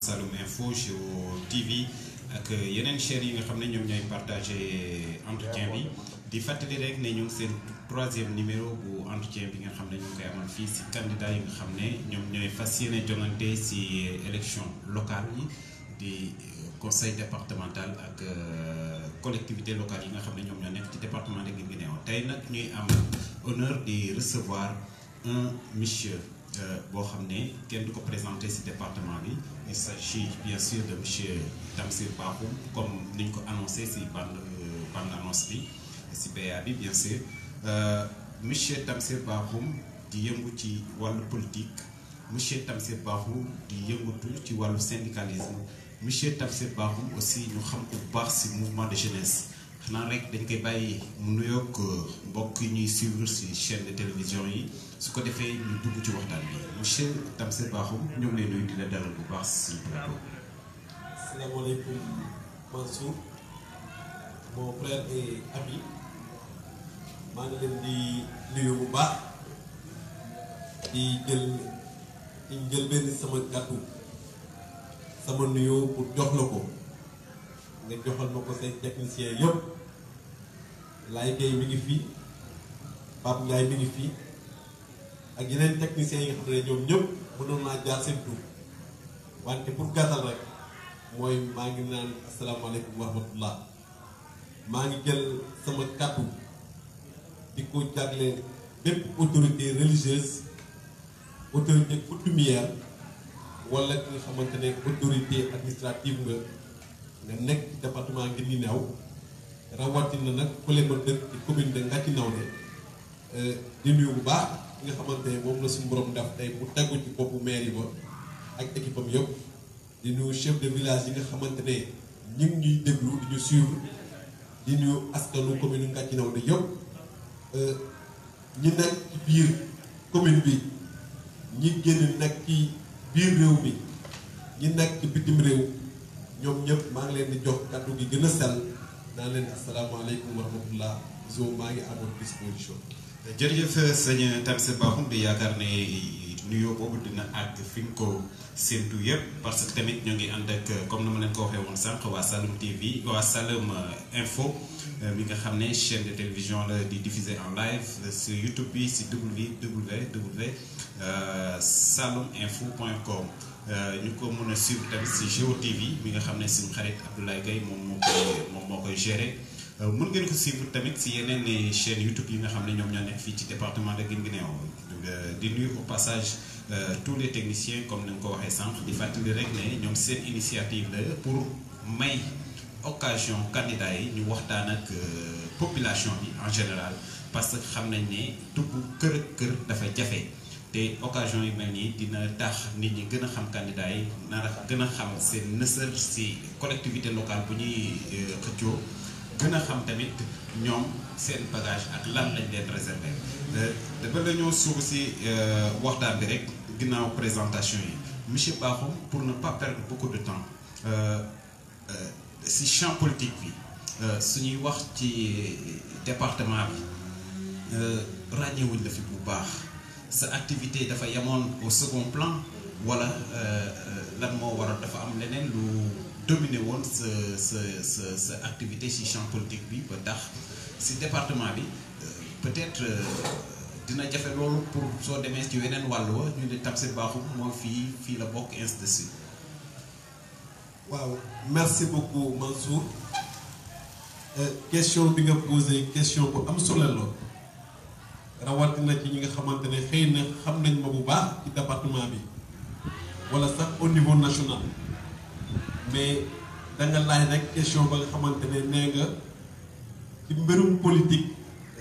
Saloum Info Géo TV ak yeneen chaînes yi nga xam ne ñoom ñooy partagé entretien bi di fàttali rek ne ñu ngi seen troisième numéro bu entretien bi nga xam ne ñu ngi koy amal fii si candidat yi nga xam ne ñoom ñooy fas yéene jongante si élection locale yi di conseil départemental ak collectivité locale yi nga xam ne ñoom ñoo nekk ci département de Guinguinéo tey nag ñuy am honneur di recevoir un monsieur boo xam ne kenn du ko présenté ci département bi il s'agit bien sûr de monsieur Tamsir Bakhoum comme ni ñu ko annoncé ci bande annonce bi ci PA bi bien sûr monsieur Tamsir Bakhoum di yëngu ci wàllu politique monsieur Tamsir Bakhoum di yëngatu ci wàllu syndicalisme monsieur Tamsir Bakhoum aussi ñu xam ko bu baax ci mouvement de jeunesse xanaa rek dañ koy bàyyi mu nuyoog mbokk yi ñuy suivre ci chaîne de télévision yi su ko defee ñu dugg ci waxtaan bi monsieur Tamsir Bakhoum ñoo ngi lay nuyu di la dalal bu baax ci plateau. Asalaamaaleykum Mansour mon frère et ami maa ngi leen di nuyu bu baax di jël benn sama kàddu sama nuyoo pour jox la ko nga joxal ma ko say technicien yëpp Laye Gueye mi ngi fii Pape Ndiaye mi ngi fii ak yeneen techniciens yi nga xam ne ñoom ñëpp mënoon naa jaar seen tur wante pour gàttal rek mooy maa ngi naan asalaamaaleykum wa rahmatullah maa ngi jël sama kàddu di ko jagle bépp autorité religieuse autorité coutumière wala ki nga xamante ne autorité administrative nga nekk ci département Guinguinéo rawatina nag fële ma dëkk ci commune de Ngathie Nawde di nuyu bu baax ki nga xamante ne moom la suñu borom def tey bu tegu ci boppu mairie ba ak équipe am yëpp di nuyu chef de village yi nga xamante ne ñu ngi ñuy déglu di ñu suivre di nuyu askanu commune Ngathie Nawde yëpp ñi nekk ci biir commune bi ñi génn nekk ci biir réew mi ñi nekk ci bitim réew ñoom ñëpp maa ngi leen di jox kàddu gi gën a sell naa leen asalaamaaleykum wa rahmatullah zo maa ngi à votre disposition. jërëjëf sëñ Tamsir Bakhoum di yaakaar ne nuyoo boobu dina àgg fi nga ko séntu yëpp parce que tamit ñoo ngi ànd ak comme na ma leen ko waxee woon sànq waa Saloum TV waa Saloum Info mi nga xam ne chaîne de télévision la di diffuser en live sur YouTube bi si www salominfo.com ñu ko mën a suivre tamit si Géo TV mi nga xam ne suñu xarit Abdoulaye Gueye moom moo koy gérer mën ngeen ko suivre tamit si yeneen chaîne YouTube yi nga xam ne ñoom ñoo nekk fii ci département de Guinguinéo di nuyu au passage tous les techniciens comme ni nga ko waxee sànq di fàttali rek ne ñoom seen initiative la pour may occasion candidat yi ñu waxtaan ak population bi en général parce que xam nañ ne dugg kër ak kër dafa jafe te occasion yu mel nii dina tax nit ñi gën a xam candidat yi nar a gën a xam seen nësër si collectivité locale bu ñuy xëccoo gën a xam tamit ñoom seen bagage ak lan lañ leen réserver dafa la ñoo suuf si waxtaan bi rek ginnaaw présentation yi monsieur Bakhoum pour ne pas perdre beaucoup de temps si champ politique bi suñuy wax ci département bi ràññewuñ la fi bu baax sa activité dafa yemoon au second plan wala lan moo waral dafa am leneen lu dominé woon sa activité ci champ politique bi ba tax ci département bi peut-être dina jafe loolu pour soo demee ci weneen wàll wa ñu ne Tamsir Bakhoum moo fii la bokk ainsi de suite. waaw merci beaucoup Mansour question bi nga posé question bu am solo la rawatina ci ñi nga xamante ne xëy na xam nañ ma bu baax ci département bi wala sax au niveau national mais danga laaj rek question ba nga xamante ne nee nga ci mbirum politique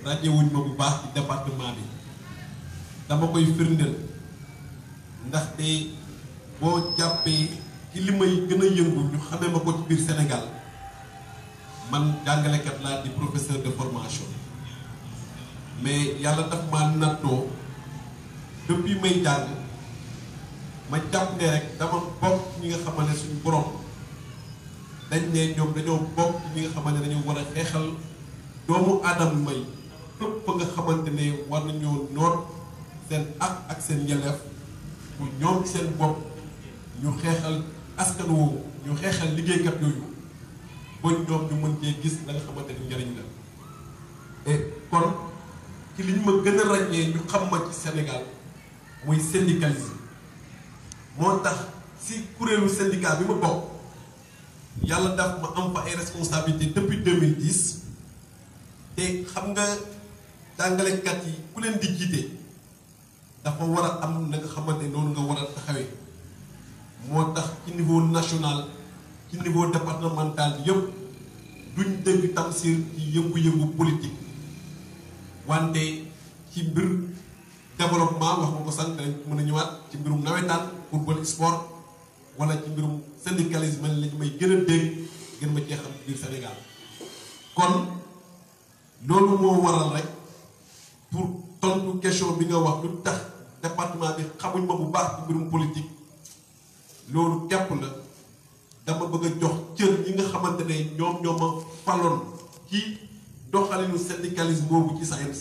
ràññewuñ ma bu baax ci département bi dama koy firndeel ndaxte boo jàppee ci li may gën a yëngu ñu xamee ma ko ci biir Sénégal man jàngalekat laa di professeur de formation mais yàlla daf maa nattoo depuis may jàng ma jàpp ne rek dama bokk ñi nga xamante ne suñu borom dañ ne ñoom dañoo bokk ñi nga xamante ne dañu war a xeexal doomu aadama may fépp nga xamante ne war nañoo noot seen ak seen yelleef pour ñoom seen bopp ñu xeexal askan woowu ñu xeexal liggéeykat yooyu ba ñoom ñu mën cee gis la nga xamante ni njëriñ la et kon ci li ñu ma gën a ràññee ñu xam ma ci Sénégal muy syndicalisme moo tax si kuréelu syndicat bi ma bokk yàlla daf ma am fa ay responsabilité depuis 2010 te xam nga jàngalekat yi ku leen di jiite dafa war a am na nga xamante noonu nga war a taxawee moo tax ci niveau national ci niveau départemental yëpp duñ dégg Tamsir ci yëngu-yëngu politique wante ci mbir développement wax nga ko sànq dañ mën a ñëwaat ci mbirum nawetaan football sport wala ci mbirum syndicalisme lañ may gën a dégg gën ma cee xam biir Sénégal kon loolu moo waral rek pour tontu question bi nga wax lu tax département bi xamuñ ma bu baax ci mbirum politique loolu képp la dama bëgg a jox cër ñi nga xamante ne ñoom ñoo ma faloon ci doxalinu syndicalisme boobu ci SAEMS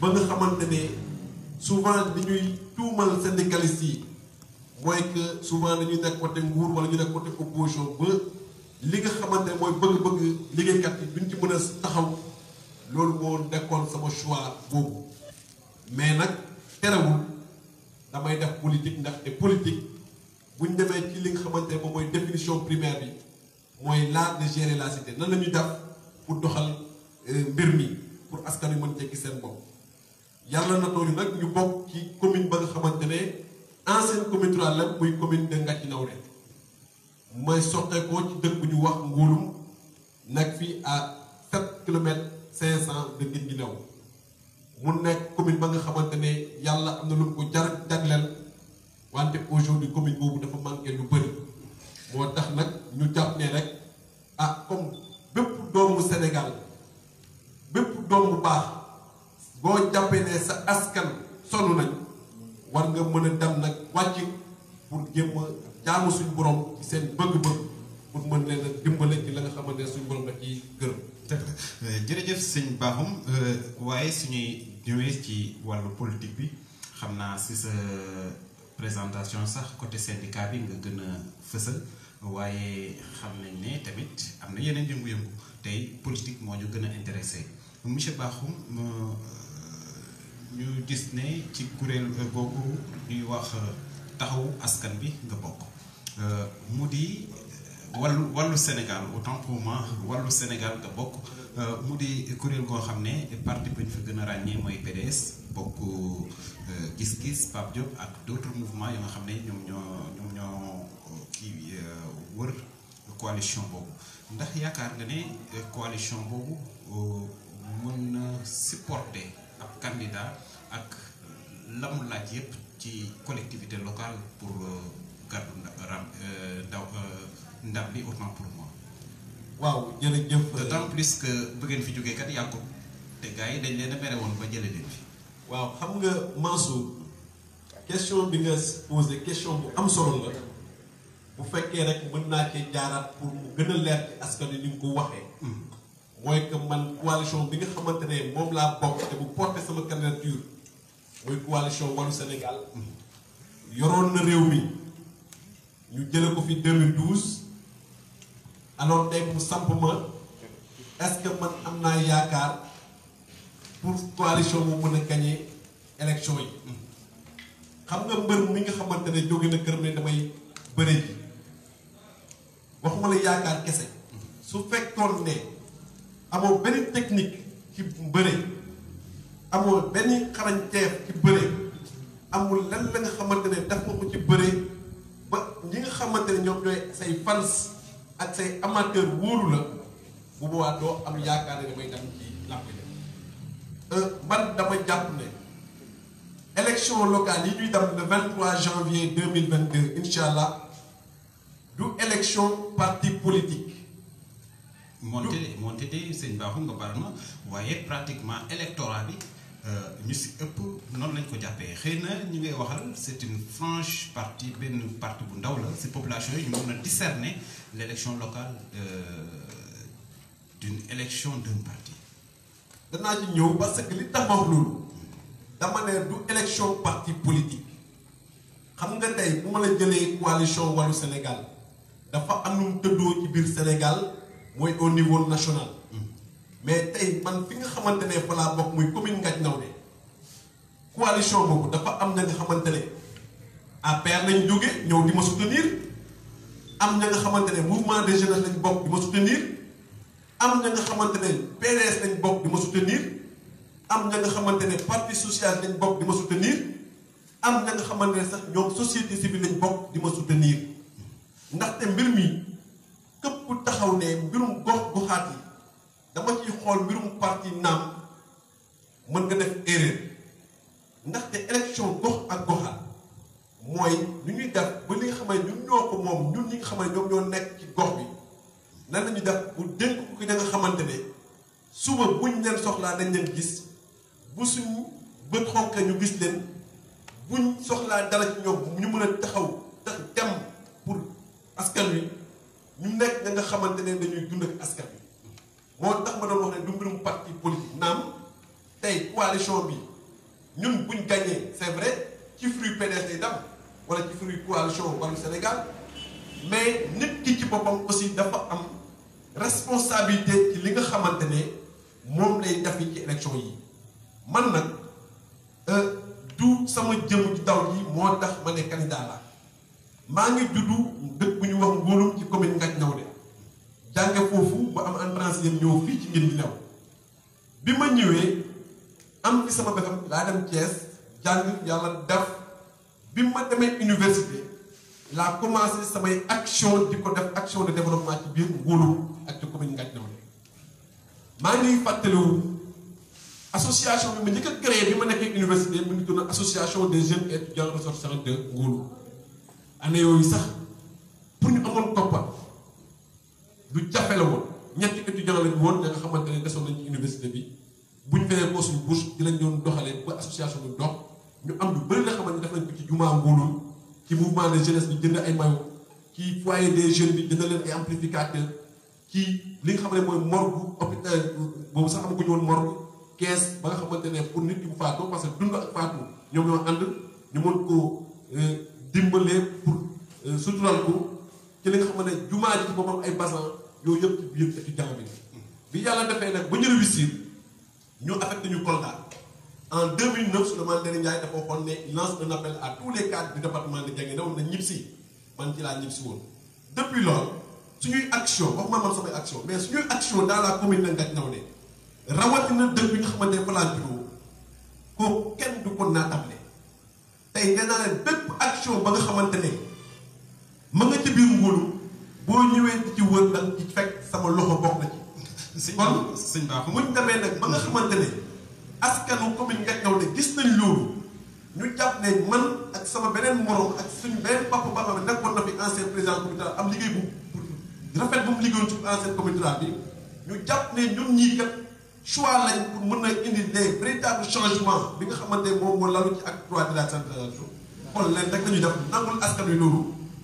ba nga xamante ne souvent li ñuy tuumal syndicalistes yi mooy que souvent dañuy nekk côté nguur wala ñu nekk côté opposition ba li nga xamante ne mooy bëgg-bëgg liggéeykat yi duñ ci mën a taxaw loolu moo nekkoon sama choix boobu mais nag terewul damay def politique ndaxte politique buñ demee ci li nga xamante ne moom mooy définition primaire bi mooy l'art de gérer la cité nan la ñuy def pour doxal mbir mi pour askan wi mën cee gis seen bopp yàlla na tooñu nag ñu bokk ci commune ba nga xamante ne ancienne commune rurale la muy commune de Ngathie Nawré mooy soqeekoo ci dëkk bu ñu wax Ngouloum nekk fii à 7 kilomètres 500 de Guinguinéo mu nekk commune ba nga xamante ne yàlla am na lu ko jagleel wante aujourd'hui commune boobu dafa manqué lu bëri moo tax nag ñu jàpp ne rek ah comme bépp doomu Sénégal bépp doom bu baax boo jàppee ne sa askan sonn nañ war nga mën a dem nag wàcc pour jéem a jaamu suñu borom ci seen bëgg-bëgg pour mën leen a dimbale ci la nga xamante ne suñu borom da ciy gërëm. jërëjëf sëñ Bakhoum waaye suñuy ñëwee ci wàllu politique bi xam naa si sa présentation sax côté syndicat bi nga gën a fësal waaye xam nañ ne tamit am na yeneen yëngu-yëngu tey politique moo ñu gën a intéressé monsieur Bakhoum ñu gis ne ci kuréel googu ñuy wax taxawu askan bi nga bokk mu di wàllu Sénégal autant pour moi wàllu Sénégal nga bokk mu di kuréel goo xam ne parti bi ñu fa gën a ràññee mooy PDS bokk gis-gis Pape Diop ak d'autres mouvements yoo nga xam ne ñoom ñoo kii wër coalition boobu ndax yaakaar nga ne coalition boobu mën na supporter ab candidat ak lamu laaj yépp ci collectivité locale pour gàddu ndam bi autant pour moi. waaw jërëjëf. d'autant plus que bu ngeen fi jógee kat yàggu te gars yi dañ leen a mere woon ba jëlee leen fi. waaw xam nga Mansour question bi nga posé question bu am solo la bu fekkee rek mën naa cee jaaraat pour mu gën a leer ci askan wi ni nga ko waxee. mooy que man coalition bi nga xamante ne moom laa bokk te bu porté sama candidature mooy coalition Wallu Sénégal yoroon na réew mi ñu jële ko fi 2012 alors tey mu samp ma est-ce que man am naa yaakaar pour coalition mu mën a gagner élection yi xam nga mbër mi nga xamante ne jóge na këram ne damay bëre ji waxuma la yaakaar kese su fekkoon ne amoo benn technique ci bëre amoo benn xarañteef ci bëre amul lan la nga xamante ne daf nga ko ci bëre ba ñi nga xamante ne ñoom ñooy say fans ak say amateur wóolu la bu boobaa doo am yaakaar ne damay dem ci làmb man dama jàpp ne élection locale yi ñuy dem le 23 janvier 2022 incha allah du élection parti politique. moonte de sëñ Bakhoum nga baal ma waaye pratiquement électorat bi ñu si ëpp noonu lañ ko jàppee xëy na ñu ngay waxal c'est une franche partie benn partie bu ndaw la si population yi ñu mën a discerner l'élection locale d'une élection d'un parti. danaa ci ñëw parce que li tax ma wax loolu dama ne du élection parti politique xam nga tey bu ma la jëlee coalition Wallu Sénégal dafa am nu mu tëddoo ci biir Sénégal mooy au niveau national mais tey man fi nga xamante ne fa laa bokk muy commune Ngathie Nawde coalition boobu dafa am na nga xamante ne APR lañ jóge ñëw di ma soutenir am na nga xamante ne mouvement des jeunes lañ bokk di ma soutenir am na nga xamante ne PDS lañ bokk di ma soutenir am na nga xamante ne parti social lañ bokk di ma soutenir am na nga xamante ne sax ñoom société civile lañ bokk di ma soutenir ndaxte mbir mi képp ku taxaw ne mbirum gox goxaat yi dama ciy xool mbirum parti naam mën nga def erreur ndaxte élection gox ak goxaat mooy lu ñuy def ba li nga xam ne ñun ñoo ko moom ñun ñi nga xam ne ñoom ñoo nekk ci gox bi nan la ñuy def bu dénk ko ki nga xamante ne suba buñ leen soxlaa dañ leen gis bu suñu bët xonk ñu gis leen buñ soxlaa dara ci ñoom ñu mën a taxaw tax dem pour askan wi ñu nekk nga xamante ne dañuy dund ak askan wi moo tax ma doon wax ne du mbirum parti politique naam tey coalition bi ñun buñ gagné c'est vrai ci fruit PDS lay dem wala ci fruit coalition Wallu Sénégal mais nit ki ci boppam aussi dafa am responsabilité ci li nga xamante ne moom lay def ci élection yi man nag du sama jëm ci daw ji moo tax ma ne candidat la maa ngi juddu dëkk bu ñu wax Ngóolum ci commune Ngathie Nawde jànge foofu ba am entrée en sixième ñëw fii ci ngeen di new bi ma ñëwee am fi sama BFEM laa dem Thiès jàng yàlla def bi ma demee université laa commencé samay action di ko def action de développement ci biir Ngóolum ak ci commune Ngathie Nawde maa ngi fàttaliwu association bi ma njëkk a créé bi ma nekkee université mu ngi tudd association des jeunes étudiants ressortissants de Ngóolum année yooyu sax pour ñu amoon koppar lu jafe la woon ñetti étudiants lañu woon ña nga xamante ne desoon nañ ci université bi bu ñu fayee ko suñu bourse di lañ doon doxalee ba association bi dox ñu am lu bëri la xamante ne def nañ ko ci jumaa Ngóolum ci mouvement de jeunesse bi jënd ay maillot ci foyer des jeunes bi jënd leen ay amplificateur ci li nga xam ne mooy morgue hôpital boobu sax amaguñu woon morgue kees ba nga xamante ne pour nit ki bu faatoo parce que dund ak faatu ñoom ñoo ànd ñu mën koo dimbalee pour sutural ko ci li nga xamante ne jumaa ji ci boppam ay basan yooyu yëpp ci biir étudiant bi yàlla defee nag ba ñu réussir ñu affecté ñu Kolda en 2009 Souleymane Ndéné Ndiaye dafa waxoon ne il lance un appel à tous les cadres du département de Guinguinéo na ñib si man ci laa ñib si woon depuis loolu suñuy action wax man samay action mais suñuy action dans la commune de Ngathie Nawde rawatina dëkk bi nga xamante ne fa laa juddoo kooku kenn du ko naatable tey nee naa leen bépp action ba nga xamante ne ma nga ci biir Ngóolum boo ñëwee di ci wër nag ci fekk sama loxo bokk na ci. kon sëñ Ba muñ demee nag ba nga xamante ne askanu commune Ngathie Nawde gis nañ loolu ñu jàpp ne man ak sama beneen morom ak suñu beneen papa ba xam ne nekkoon na fi ancien président comité rural am liggéey bu rafet bu mu liggéeyoon ci ancien comité rural bi ñu jàpp ne ñun ñii kat choix lañ pour mën a indi des véritables changements bi nga xamante ne moom moo lalu ci acte 3 de la décentralisation xool leen rek dañuy def nangul askan wi loolu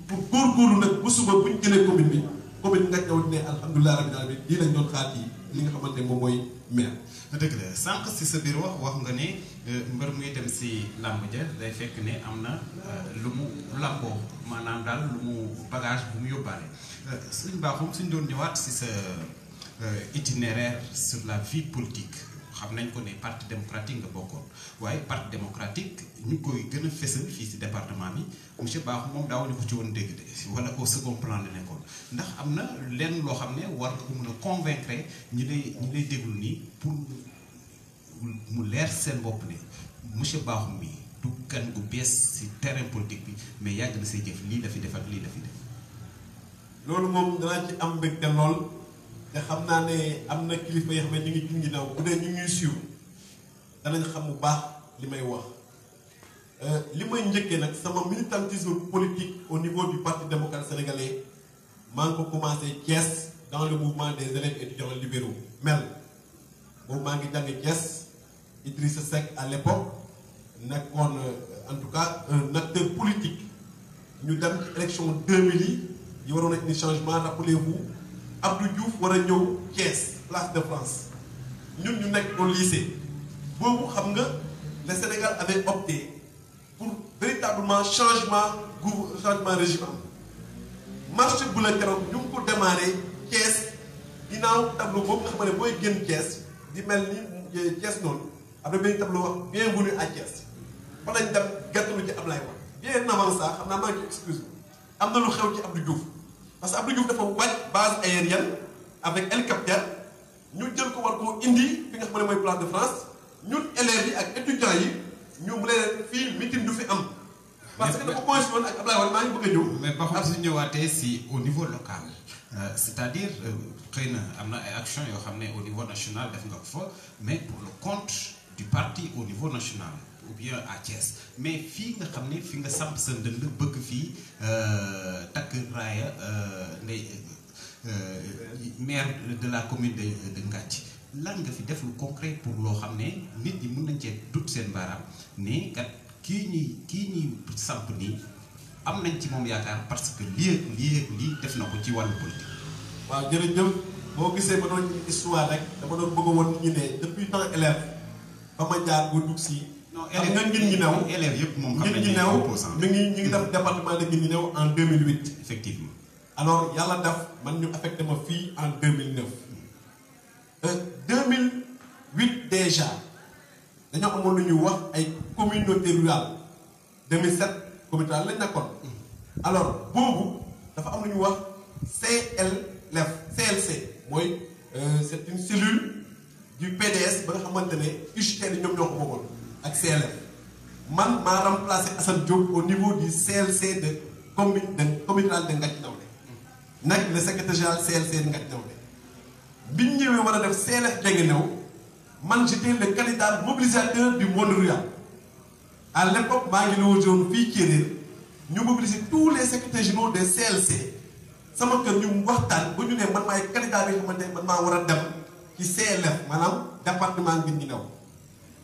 pour góorgóorlu nag bu suba bu ñu jëlee commune bi commune Ngathie Nawde ne alhamdulilah rabbil alamin lii lañ doon xaar yi li nga xamante ne moom mooy maire. dëgg la sànq si sa biir wax nga ne mbër muy dem si làmb ja day fekk ne am na lu mu làmboo maanaam daal lu mu bagage bu mu yóbbaale suñ baaxum suñ doon ñëwaat si sa itinéraire sur la vie politique xam nañ ko ne parti démocratique nga bokkoon waaye parti démocratique ñu koy gën a fësal fii si département bi monsieur Bakhoum moom daawuñu ko ci woon dégg de wala au second plan la nekkoon ndax am na lenn loo xam ne war nga ko mën a convaincre ñi lay déglu nii pour mu leer seen bopp ne monsieur Bakhoum mi du gan gu bees si terrain politique bi mais yàgg na say jëf lii la fi def ak lii la fi def. loolu moom danaa ci am mbégte lool. te xam naa ne am na kilifa yoo xam ne ñu ngi ci ginnaaw bu dee ñu ñuy siiw danañ xam bu baax li may wax li may njëkkee nag sama militantisme politique au niveau du parti démocrate sénégalais maa ngi ko commencé Thiès dans le mouvement des élèves étudiants libéraux MEL boobu maa ngi jàng Thiès Idrissa Seck à l'époque nekkoon en tout cas un acteur politique ñu dem ci élection 2000 yi waroon a indi changement rappelez-vous Abdou Diouf war a ñëw Thiès place de France ñun ñu nekk au lycée boobu xam nga le Sénégal avait opté pour véritablement changement régime marché bu la keroog ñu ngi ko démarré Thiès ginnaaw tableau boobu nga xam ne booy génn Thiès di mel ni Thiès noonu am na benn tableau wax bienvenue à Thiès fa lañ dem gàttalu ci Ablaye Wade bien avant ça xam naa maa ngi excuse am na lu xew ci Abdou Diouf parce que Abdou Diouf dafa wàcc base aérienne avec hélicoptère ñu jël ko war koo indi fi nga xam ne mooy Place de France ñun élèves yi ak étudiants yi ñu mu leen fii meeting du fi am. parce que dafa coïncide woon ak Ablaye Wade maa ngi bëgg a ñëw. mais ba xam su ñëwaatee si au niveau local c'est-à-dire xëy na am na ay actions yoo xam ne au niveau national def nga ko fa mais pour le compte du parti au niveau national ou bien à Thiès mais fii nga xam ne fi nga samp sa ndënd bëgg fii takk raaya ndey maire de la commune de Ngathie lan nga fi def lu concret pour loo xam ne nit ñi mën nañ cee dut seen baaraam ne kat kii ñuy samp nii am nañ ci moom yaakaar parce que lii def na ko ci wàllu politique. waaw jërëjëf boo gisee ma doon histoire rek dama doon bëgg a woon nit ñi ne depuis temps élève ba ma jaar ba dugg si. non xam nga Guinguinéo élèves yëpp moom xam nañ ne opposant ñu ngi def département de Guinguinéo en 2008. effectivement alors yàlla def man ñu affecté ma fii en 2009. 2008 déjà dañoo amoon lu ñuy wax ay communauté rurale 2007 communauté rurale lañ nekkoon. alors boobu dafa am lu ñuy wax CLC mooy c'est une cellule du PDS ba nga xamante ne UGTEL yi ñoom ñoo ko bokkoon ak CLF man maa remplacé Assane Diop au niveau du CLC de communauté rurale de Ngathie Nawlé nekk le secrétaire général CLC de Ngathie Nawlé bi ñu ñëwee war a def CLF Guinguinéo man j'étais le candidat mobilisateur du monde rural à l'époque maa ngi loo zone fii Kéréer ñu mobiliser tous les secrétaires généraux des CLC sama kër ñu waxtaan ba ñu ne man maay candidat bi nga xamante ne man maa war a dem ci CLF maanaam département Guinguinéo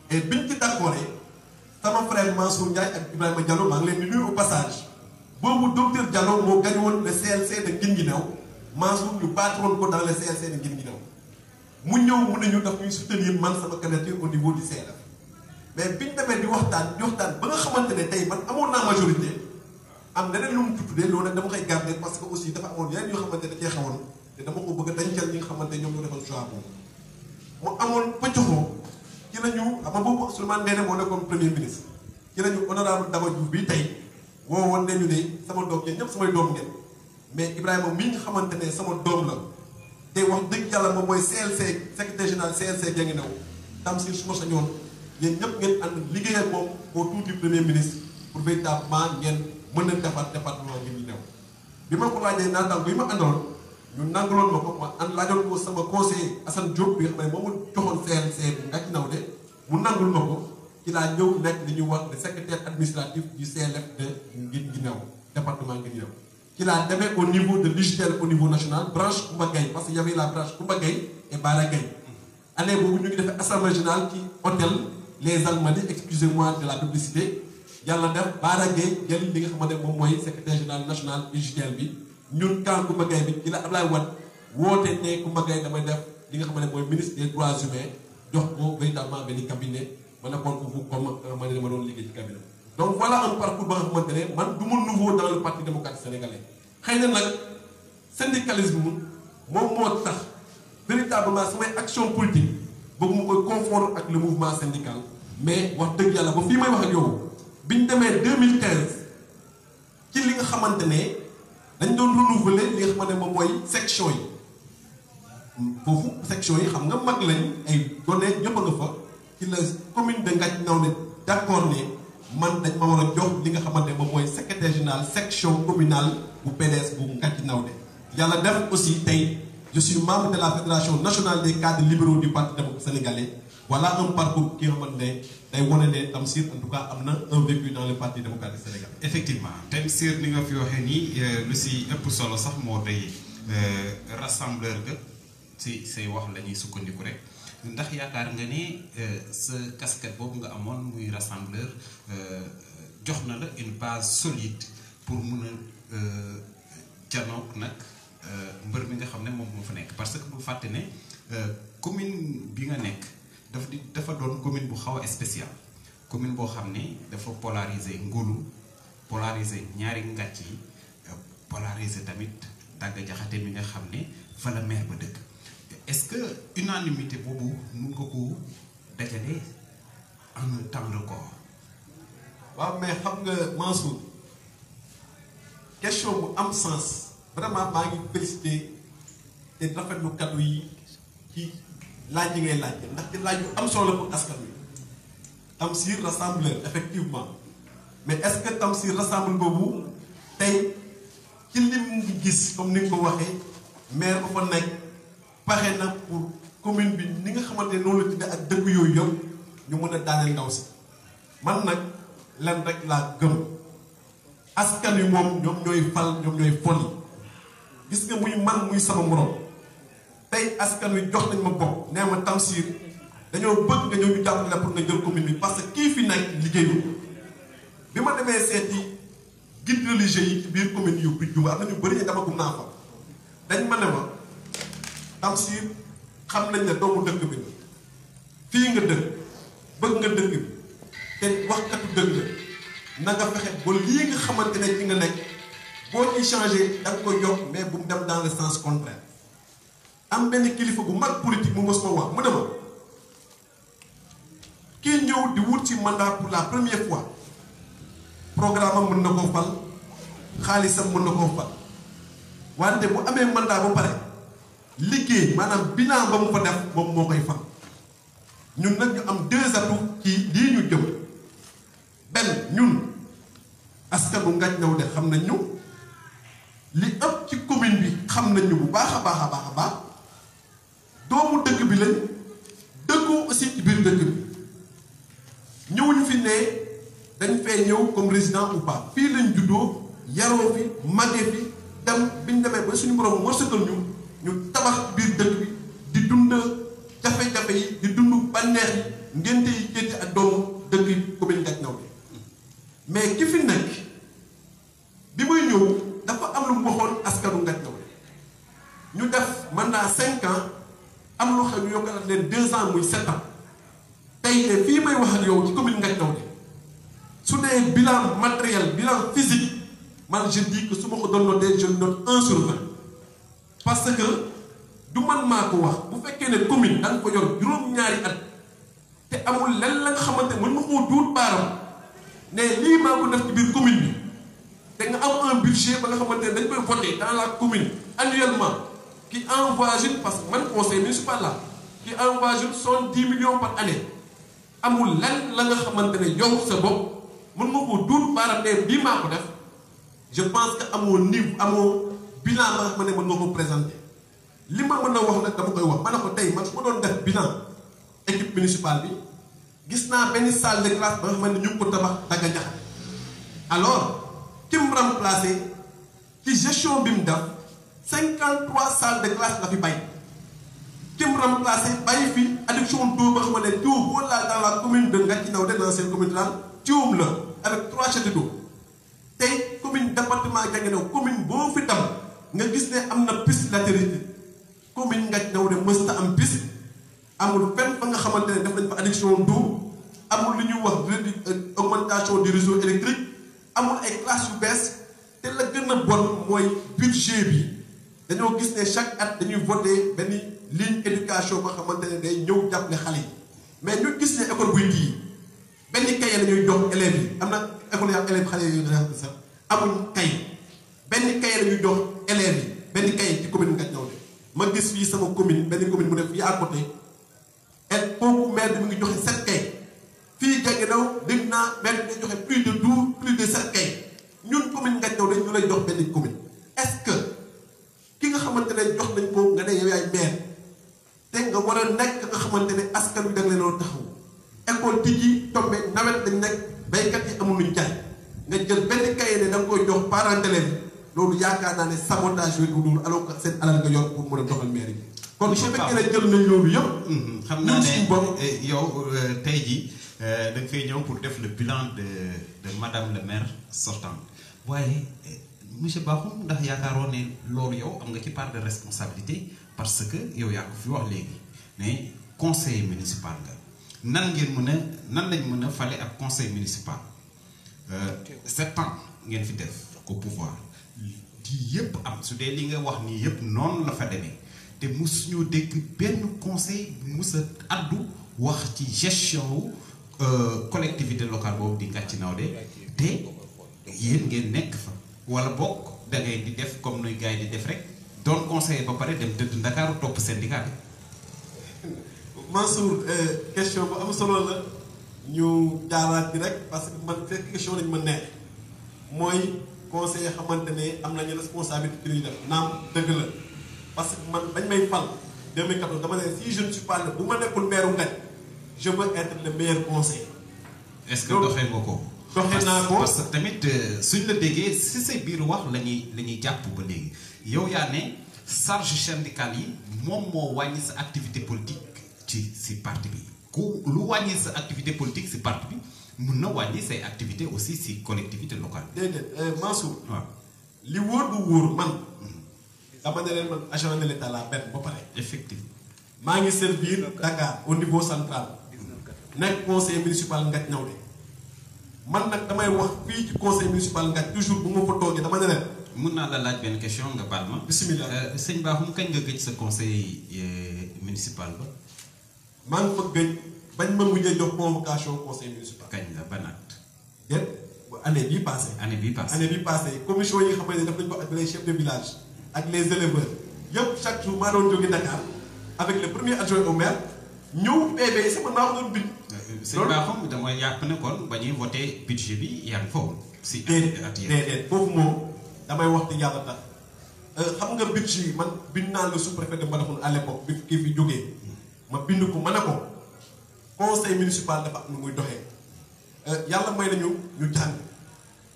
et biñ ci d'accord sama frère Mansour Ndiaye ak Ibrahima Diallo maa ngi leen di nuyu au passage boobu docteur Diallo moo gagné woon le CLC de Guinguinéo Mansour ñu battroon ko dans le CLC de Guinguinéo mu ñëw mu ne ñu daf ñuy soutenir man sama candidature au niveau du CLF mais biñ demee di waxtaan ba nga xamante ne tey man amoon naa majorité am leneen lu mu tuddee loolu nag dama koy garder parce que aussi dafa amoon yeneen yoo xamante ne cee xewoon te dama ko bëgg a dencal ñi nga xamante ñoom ñoo defoon choix boobu mu amoon pëccoxoo ci la ñu ama boobu Souleymane Ndéné moo nekkoon premier ministre ci la ñu honorable Daba Diouf bi tey woo woon ne ñu ne sama doom yéen ñëpp samay doom ngeen mais Ibrahima mii nga xamante ne sama doom la te wax dëgg yàlla moom mooy CLC secrétaire général CLC Guinguinéo Tamsir su ma sañoon yéen ñëpp ngeen ànd liggéey ak moom autour du premier ministre pour véritablement ngeen mën na defar département Guinguinéo bi ma ko laajee naataal bi ma àndoon ñu nanguloon ma ko ma ànd laajoon ko sama conseiller Assane Diop bi nga xam ne moom ma joxoon CLC bu Ngathie Nawlé mu nangul ma ko ci laa ñëw nekk li ñuy wax le secrétaire administratif du CLF de Guinguinéo département Guinguinéo ci laa demee au niveau de l'UGTEL au niveau national branche Koumba Gaye parce que y avait la branche Koumba Gaye et Bara Gaye année boobu ñu ngi defee assemblée générale ci hôtel Les Almadies excusez-moi de la publicité yàlla def Bara Gaye jël li nga xamante ne moom mooy secrétaire général national UGTEL bi ñun camp Koumba Gaye bi ci la Ablaye Wade woote ne Koumba Gaye damay def li nga xamante ne mooy ministre des droits humains jox ko véritablement benn cabinet ma nekkoon foofu comme ma ne dama doon liggéey ci cabinet donc voilà un parcours ba nga xamante ne man du ma nouveau dans le parti démocratique sénégalais xëy na nag syndicalisme moom moo tax véritablement samay action politique bëgg ma koy confondre ak le mouvement syndical mais wax dëgg yàlla ba fii may wax ak yow bi ñu demee 2015 ci li nga xamante ne dañ doon renouveler li nga xamante ne moom mooy section yi foofu section yi xam nga mag lañ ay données ñëpp a nga fa ci la commune de Ngathie Nawlé d'accord ne man dañ ma war a jox li nga xamante ne moom mooy secrétaire général section communale bu PDS bu Ngathie Nawlé yàlla def aussi tey je suis membre de la fédération nationale des cadres libéraux du parti démocratique sénégalais voilà un parcours ki nga xamante ne day wane ne Tamsir en tout cas am na un vécu dans le parti démocratique sénégalais. effectivement Tamsir ni nga fi waxee nii lu si ëpp solo sax moo day rassembleur ga si say wax la ñuy sukkandiku rek ndax yaakaar nga ne sa casquette boobu nga amoon muy rassembleur jox na la une base solide pour mun a janoog nag mbër mi nga xam ne moom moo fa nekk parce que bu fàtte ne commune bi nga nekk dafa doon commune bu xaw a spécial commune boo xam ne dafa polariser Ngulu polariser ñaari Ngathie yi polariser tamit Daga Diakhaté mi nga xam ne fa la maire ba dëkk est-ce que unanimité boobu mun nga ko dajale en un temps record. waaw mais xam nga Mansour question bu am sens vraiment maa ngi félicité te rafetlu kaddu yi ci laaj yi ngay laaj ndaxte laaj yu am solo pour askan wi Tamsir rassembleur effectivement mais est-ce que Tamsir rassemble boobu tey ci lim ngi gis comme ni nga ko waxee maire ba fa nekk pare na pour commune bi ni nga xamante ne noonu la tuddee ak dëkk yooyu yëpp ñu mën a daaneel ndaw si man nag len rek laa gëm askan wi moom ñoom ñooy fal ñoom ñooy foli gis nga muy man muy sama morom tey askan wi jox nañ ma bopp nee ma Tamsir dañoo bëgg nga ñëw ñu jàppale pour nga jël commune bi parce que kii fi nekk liggéeyu bi ma demee seeti guide religieux yi ci biir commune yu Bijjuma am na ñu bëri ñu demagum naa fa dañ ma ne ma Tamsir xam nañ ne doomu dëkk bi fii nga dëkk bëgg nga dëkk bi te waxkatu dëgg la na nga fexe ba lii nga xamante ne ci nga nekk boo ci changé da nga koy yokk mais bu mu dem dans le sens contraire am benn kilifa bu mag politique mu mos ma wax mu ne ma kii ñëw di wut ci mandat pour la première fois programme am mën na koo fal xaalisam mën na koo fal wante bu amee mandat ba pare liggéey maanaam bilan ba mu fa def moom moo koy fal ñun nag ñu am deux atouts ci lii ñu jëm benn ñun askanu Ngathie de xam nañ ñu li ëpp ci commune bi xam nañ ñu bu baax a baax a baax a baax doomu dëkk bi lañ dëkku aussi ci biir dëkk bi ñëwuñu fi ne dañ fee ñëw comme résident ou pas fii lañ juddoo yaroo fi màggee fi dem biñ demee ba suñu borom wërsëgal ñu tabax biir dëkk bi di dund jafe-jafe yi di dund bànneex yi ngénte yi jéete ak doomu dëkk yi commune Ngathie mais ki fi nekk bi muy ñëw dafa am lu mu waxoon askanu Ngathie ñu def mandat 5 ans am lu xew ñu yokkalat leen 2 ans muy 7 ans tey de fii may wax ak yow ci commune Ngathie su dee bilan matériel bilan physique man je dis que su ma ko doon noté je note 1 sur 20 parce que du man maa ko wax bu fekkee ne commune da nga ko yor juróom-ñaari at te amul lenn la nga xamante mën nga koo duut baaram ne lii maa ko def ci biir commune bi te nga am un budget ba nga xamante ne dañ koy voté dans la commune annuellement qui envoie juste parce que man conseil municipal la qui envoie juste 70 millions par année amul lenn la nga xamante ne yow sa bopp mën nga koo duut baaram ne bii maa ko def je pense que amoo niveau amoo bilan ba nga xam ne mën nga ko présenter li ma mën a wax nag dama koy wax ma ne ko tey man su ma doon def bilan équipe municipale bi gis naa benn salle de classe ba nga xam ne ñu ngi ko tabax Daga Diakhaté alors ki mu remplacé ci gestion bi mu def 53 salles de classe la fi bay ki mu remplacé bàyyi fi adduction d'eau ba nga xam ne tuyau boo laal dans la commune de Ngathie dans seen commune rurale tuyau la avec 3 châteaux d'eau tey commune département Guinguinéo commune boo fi tam nga gis ne am na piste latérité commune Ngathie mësta am piste amul fenn fa nga xamante ne def nañ fa adduction d'eau amul lu ñuy wax augmentation du réseau électrique amul ay classes yu bees te la gën a bon mooy budget bi dañoo gis ne chaque at dañuy voté benn ligne éducation ba xamante ne day ñëw jàppale xale yi mais ñu gis ne école buy kii benn kaye la ñuy jox élèves yi am na école yaa élèves xale yooyu sax amuñ kay benn kaye la ñuy jox élèves yi benn kaye ci commune Ngathie ma gis fii sama commune benn commune mu def fii à côté et kooku maire bi mu ngi joxe 7 kay fii Guinguinéo dégg naa maire bi day joxe plus de 7 kay ñun commune Ngathie dañ ñu lay jox benn commune est-ce que ki nga xamante ne jox nañ ko nga ne yow yaay maire te nga war a nekk nga xamante ne askan wi da nga leen doon taxaw école tijji tombé nawet dañ nekk baykat yi amul luñ jaay nga jël benn kaye ne da nga koy jox parents d'élèves loolu yaakaar naa ne sabotage yooyu du alors que seen alal nga yor pour mën a doxal maire yi. kon su fekkee ne jël nañ loolu yëpp. xam naa ne yow tey jii da nga fay ñëw pour def le bilan de madame le maire sortante waaye monsieur Bakhoum ndax yaakaaroon ne loolu yow am nga ci part de responsabilité parce que yow yaa ko fi wax léegi mais conseil municipal nga nan lañ mën a fale ak conseil municipal 7 ans ngeen fi def au pouvoir di yëpp am su dee li nga wax nii yëpp noonu la fa demee te musuñu dégg benn conseil mus a addu wax ci gestion wu collectivité locale boobu di Ngathie Nawde te yéen ngeen nekk fa wala bokk da ngay di def comme nuy gars yi di def rek doon conseiller ba pare dem tëdd Ndakaaru topp syndicat bi. Mansour question bu am solo la ñu jaaraat bi rek parce que man fekk question lañ ma nekk mooy conseiller xamante ne am nañu responsabilité ci li ñu def naam dëgg la parce que man bañ may fal 2014 dama ne si je ne suis pas là bu ma nekkul maire Ngathie je veux être le meilleur conseiller. est-ce que doxee nga ko. doxee naa ko parce que tamit suñ la déggee si say biir wax la ñuy jàpp ba léegi yow yaa ne charge syndicale yi moom moo wàññi sa activité politique si parti bi ku lu wàññi sa activité politique si parti bi mun na wàññi say activité aussi si collectivité locale. déedéet Mansour. waaw li wóor bu wóor man. dama ne leen man agent de l'État la benn ba pare. effectivement. maa ngi servir Dakar au niveau central. nekk conseil municipal Ngathie Nawde man nag damay wax fii ci conseil municipal Ngathie toujours bu ma fa toogee dama ne leen. mun naa la laaj benn question nga baal ma. bisimilah sëñ Bakhoum kañ nga gëj sa conseil municipal ba. maa ngi fa gëj bañ ma mujjee jox convocation conseil municipal. kañ la ban at. déet année bii passé. année bii passé année bii passé commission yi nga xamante ne daf nañu ko ak les chefs de village ak les éleveurs yëpp chaque jour maa doon jóge Dakar avec le premier adjoint au maire ñëw PV sama naaw doon bind. sëñ Bakhoum damay yàpp ne kon ba ñuy voté budget bi yaa ngi foofu. si at yii déedéet foofu moom damay wax te yàlla tax xam nga budget yi man bind naa le sous-préfet de Mbadakhoune à l'époque bi kii fi jógee ma bind ko ma ne ko conseil municipal dafa am nu muy doxee yàlla may nañu ñu jàng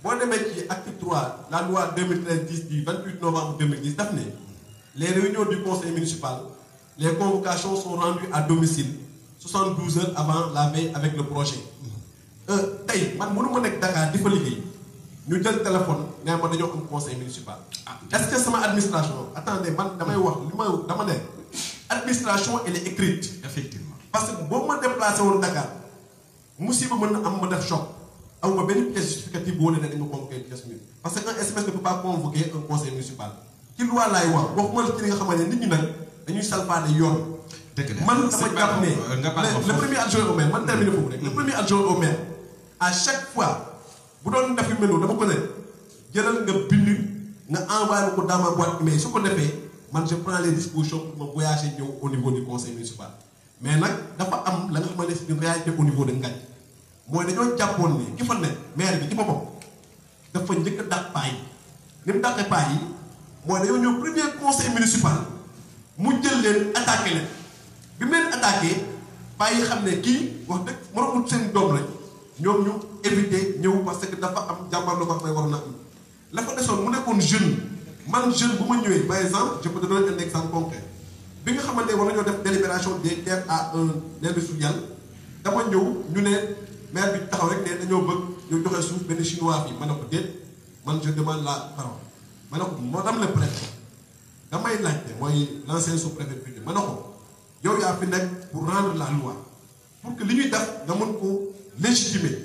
boo demee ci acte 3 la loi 2013-10 du 28 novembre 2010 daf ne les réunions du conseil municipal les convocations sont rendues à domicile 72 heures avant la veille avec le projet. tey man mënu ma nekk Dakar di fa liggéey ñu jël téléphone nee ma dañoo am conseil municipal. est-ce que sama administration attendez man damay wax li ma dama ne administration elle est écrite. effectivement parce que boo ma déplacé woon Dakar musiba mën na am ma def choc aw ma benn pièce justificative boo ne dañu ma convoqué pièce bi parce que un SMS ne peut pas convoquer un conseil municipal ci loi laay wax waxuma la ci li nga xamante ne nit ñi nag dañuy salfaade yoon. dëgg la man dama jàpp ne le premier adjoint au maire man terminé foofu rek le premier adjoint au maire à chaque fois bu doon def yu mel noonu dama ko ne jëlal nga bind nga envoyé ko dans ma boîte email su ko defee man je prends les dispositions pour ma voyager ñëw au niveau du conseil municipal. mais nag dafa am la nga xamante ne c'est une réalité au niveau de Ngathie mooy dañoo jàppoon ni ki fa ne maire bi ci boppam dafa njëkk a dàq paa yi ni mu dàqee paa yi mooy dañoo ñëw premier conseil municipal mu jël leen attaqué leen bi mu leen attaqué paa yi xam ne kii wax dëgg moromul seen doom rek ñoom ñu éviter ñëw parce que dafa am jàmbar la ko may waroon na am la fa desoon mu nekkoon jeune man jeune bu ma ñëwee par exemple je peux te donner un exemple concret bi nga xamante ne war nañoo def délibération des terres à un industriel dama ñëw ñu ne maire bi taxaw rek ne dañoo bëgg ñu joxe suuf benn chinois bi ma ne ko déet man je demande la parole ma ne ko madame le préfet damay laajte mooy l'ancien sous-préfet bi ma ne ko yow yaa fi nekk pour rendre la loi pour que li ñuy def nga mën ko légitimer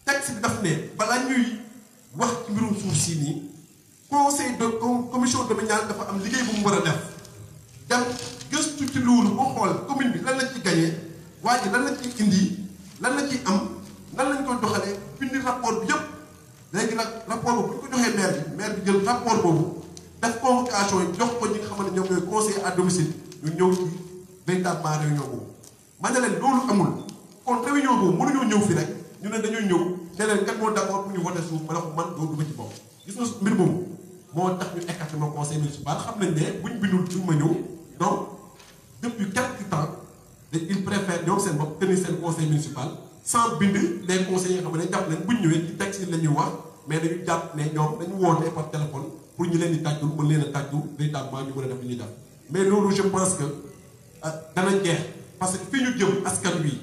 texte bi daf ne balaa ñuy wax ci mbirum suuf si nii conseil de commission domaniale dafa am liggéey bu mu war a def dem gëstu ci loolu boo xool commune bi lan la ci gagné waa ji lan la ci indi lan la ciy am nan lañ koy doxalee bindi rapport bi yëpp léegi nag rapport boobu bu ñu ko joxee maire bi jël rapport boobu def convocation yi jox ko ñi nga xamante ne ñoom ñooy conseiller à domicile ñu ñëw ci véritablement réunion boobu. ma ne leen loolu amul kon réunion boobu mënuñoo ñëw fi rek ñu ne dañuy ñëw ne leen kat moo d'accord pour ñu voter suuf ma ne ko man doo duma ci bopp gis nga mbir moomu moo tax ñu écarté ma conseil municipal xam nañ ne buñ bindul ci ma ñëw donc depuis quelque temps il préfère ñoom seen bopp tenir seen conseil municipal sans bind les conseillers nga xam ne jàpp leen buñ ñëwee ci texte yi la ñuy wax mais dañu jàpp ne ñoom dañu woote par téléphone pour ñu leen di tàjjul mën leen a tàjju véritablement ñu mën a def li ñuy def mais loolu je pense que dana jeex parce que fii ñu jëm askan wi